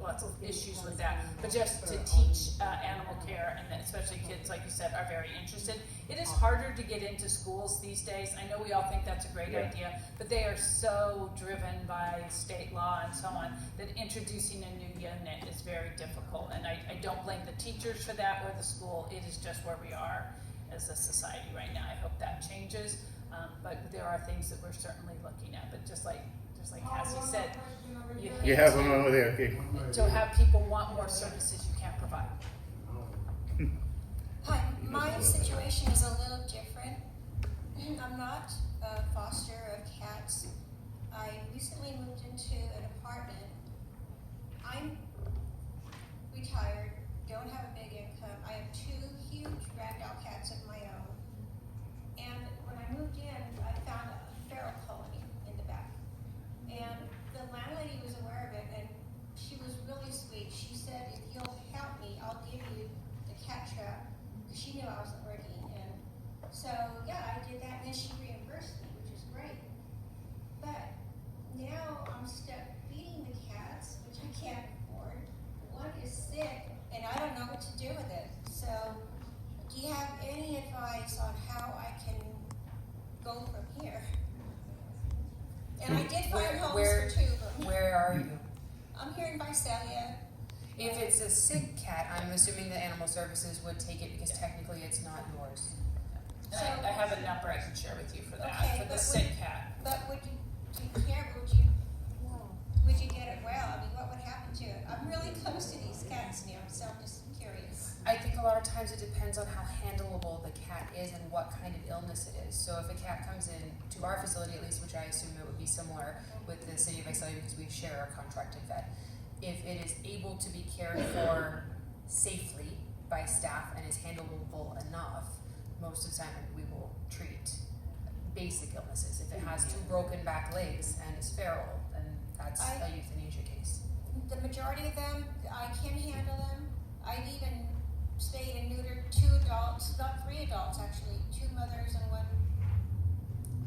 lots of issues with that. But just to teach animal care, and then especially kids, like you said, are very interested. It is harder to get into schools these days. I know we all think that's a great idea, but they are so driven by state law and so on that introducing a new unit is very difficult. And I don't blame the teachers for that or the school. It is just where we are as a society right now. I hope that changes. But there are things that we're certainly looking at. But just like Cassie said, You have one over there, okay. to have people want more services you can't provide. Hi, my situation is a little different. I'm not a foster of cats. I recently moved into an apartment. I'm retired, don't have a big income. I have 2 huge ragdoll cats of my own. And when I moved in, I found a feral colony in the back. And the landlady was aware of it, and she was really sweet. She said, if you'll help me, I'll give you the cat trap. Because she knew I wasn't working. And so, yeah, I did that, and then she reimbursed me, which is great. But now I'm stuck feeding the cats, which I can't afford. One is sick, and I don't know what to do with it. So, do you have any advice on how I can go from here? And I did find homes for 2 of them. Where are you? I'm here in Visalia. If it's a sick cat, I'm assuming the animal services would take it because technically it's not yours. I have a number I can share with you for that, Okay, for the but sick cat. But would you care? Would you get it well? I mean, what would happen to it? I'm really close to these cats now, so I'm just curious. I think a lot of times it depends on how handleable the cat is and what kind of illness it is. So if a cat comes in to our facility, at least, which I assume it would be similar with the city of Visalia because we share a contracted vet, if it is able to be cared for safely by staff and is handleable enough, most of the time we will treat basic illnesses. If it has 2 broken back legs and is feral, then that's a euthanasia case. The majority of them, I can handle them. I've even spayed and neutered 2 adults, not 3 adults actually, 2 mothers and 1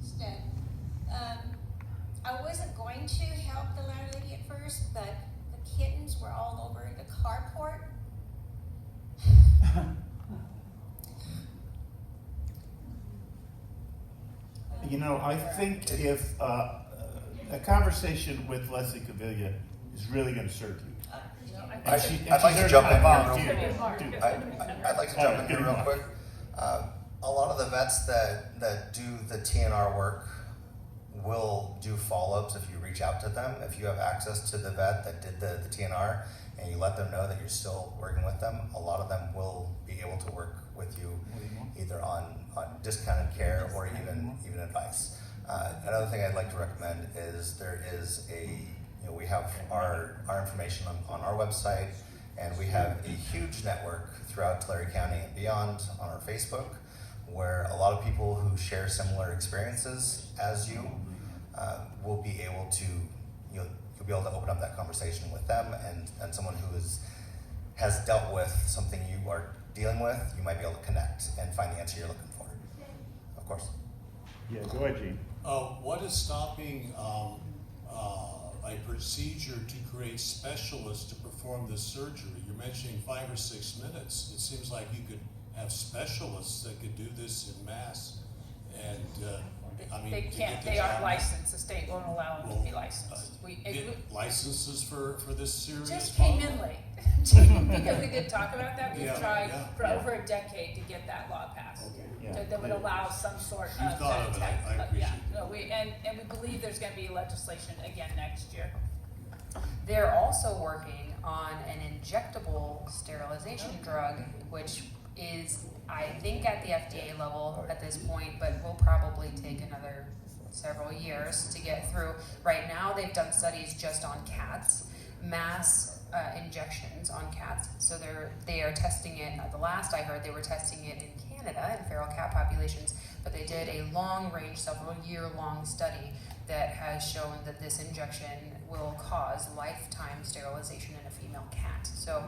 stud. I wasn't going to help the landlady at first, but the kittens were all over the carport. You know, I think if a conversation with Leslie Cavilla is really going to serve you. I'd like to jump in here real quick. I'd like to jump in here real quick. A lot of the vets that do the TNR work will do follow-ups if you reach out to them. If you have access to the vet that did the TNR and you let them know that you're still working with them, a lot of them will be able to work with you either on discounted care or even advice. Another thing I'd like to recommend is there is we have our information on our website, and we have a huge network throughout Tulare County and beyond on our Facebook, where a lot of people who share similar experiences as you will be able to, you'll be able to open up that conversation with them, and someone who has dealt with something you are dealing with, you might be able to connect and find the answer you're looking for. Of course. Yeah, go ahead, Gene. What is stopping a procedure to create specialists to perform this surgery? You're mentioning 5 or 6 minutes. It seems like you could have specialists that could do this in mass. And I mean, They can't, they aren't licensed, the state won't allow them to be licensed. Get licenses for this serious Just problem? came in late, because we did talk about that, we've tried for over a decade to get that law passed. That would allow some sort of. You thought of it, I appreciate Yeah, it. no, and we believe there's gonna be legislation again next year. They're also working on an injectable sterilization drug, which is, I think, at the FDA level at this point, but will probably take another several years to get through. Right now, they've done studies just on cats, mass injections on cats. So they are testing it. The last I heard, they were testing it in Canada in feral cat populations, but they did a long-range, several-year-long study that has shown that this injection will cause lifetime sterilization in a female cat. So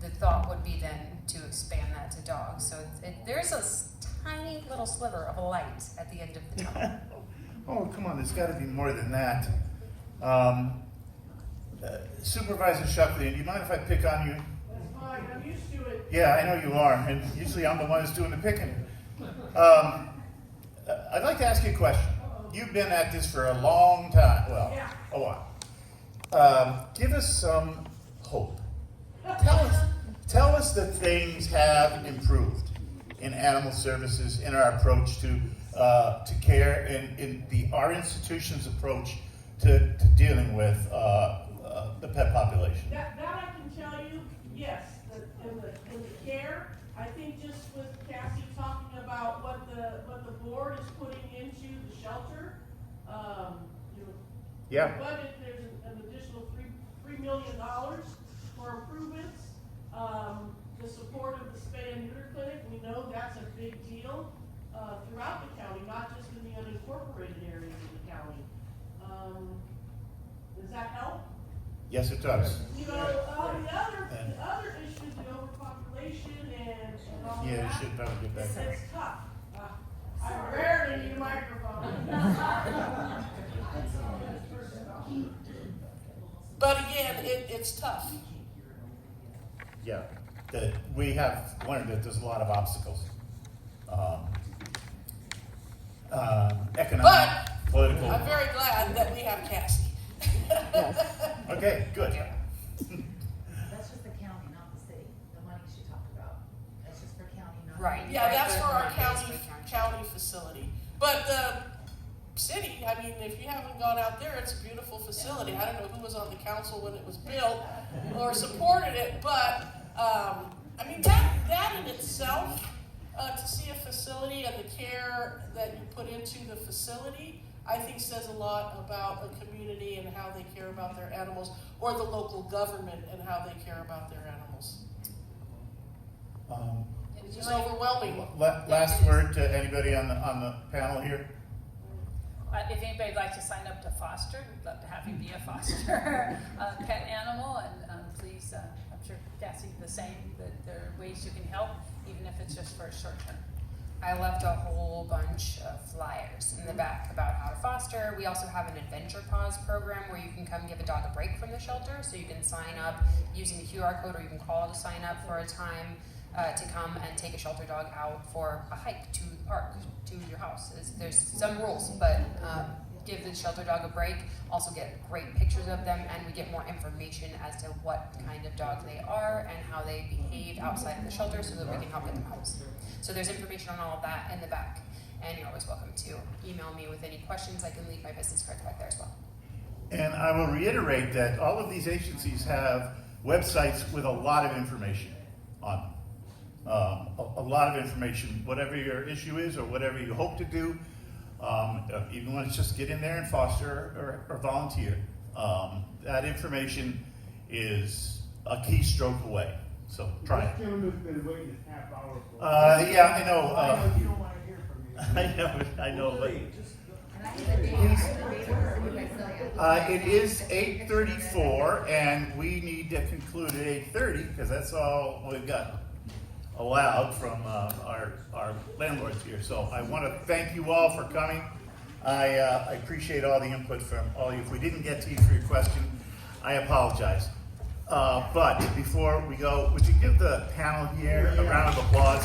the thought would be then to expand that to dogs. So there's a tiny little sliver of a light at the end of the tunnel. Oh, come on, there's got to be more than that. Supervisor Shuckley, do you mind if I pick on you? That's fine, I'm used to it. Yeah, I know you are, and usually I'm the one who's doing the picking. I'd like to ask you a question. You've been at this for a long time, well, Yeah. a while. Give us some hope. Tell us that things have improved in animal services, in our approach to care, and in our institution's approach to dealing with the pet population. That I can tell you, yes, in the care, I think just with Cassie talking about what the board is putting into the shelter, Yeah. the budget, there's an additional $3 million for improvements. The support of the spay and neuter clinic, we know that's a big deal throughout the county, not just in the unincorporated areas of the county. Does that help? Yes, it does. The other issues, the overpopulation and all Yeah, you that. should probably get back there. It's tough. I rarely need a microphone. But again, it's tough. Yeah, we have learned that there's a lot of obstacles. Economic, But political. I'm very glad that we have Cassie. Okay, good. That's just the county, not the city, the money she talked about, that's just for county, not. Right. Yeah, that's for our County. county facility. But the city, I mean, if you haven't gone out there, it's a beautiful facility. I don't know who was on the council when it was built or supported it, but, I mean, that in itself, to see a facility and the care that you put into the facility, I think says a lot about the community and how they care about their animals, or the local government and how they care about their animals. It's just overwhelming. Last word to anybody on the panel here. If anybody'd like to sign up to foster, we'd love to have you be a foster pet animal, and please, I'm sure Cassie the same, that there are ways you can help, even if it's just for a short term. I left a whole bunch of flyers in the back about how to foster. We also have an Adventure Pause program where you can come give a dog a break from the shelter, so you can sign up using the QR code, or you can call to sign up for a time to come and take a shelter dog out for a hike to the park, to your house. There's some rules, but give the shelter dog a break, also get great pictures of them, and we get more information as to what kind of dog they are and how they behave outside of the shelter, so that we can help get them homes. So there's information on all of that in the back, and you're always welcome to email me with any questions. I can leave my business cards back there as well. And I will reiterate that all of these agencies have websites with a lot of information on them. A lot of information, whatever your issue is or whatever you hope to do, even when it's just get in there and foster or volunteer. That information is a keystroke away. So try it. This gentleman's been waiting a half hour for. Yeah, I know. I know you don't want to hear from me. I know, but it is 8:34, and we need to conclude at 8:30 because that's all we've got allowed from our landlords here. So I want to thank you all for coming. I appreciate all the input from all of you. If we didn't get to you for your question, I apologize. But before we go, would you give the panel here a round of applause?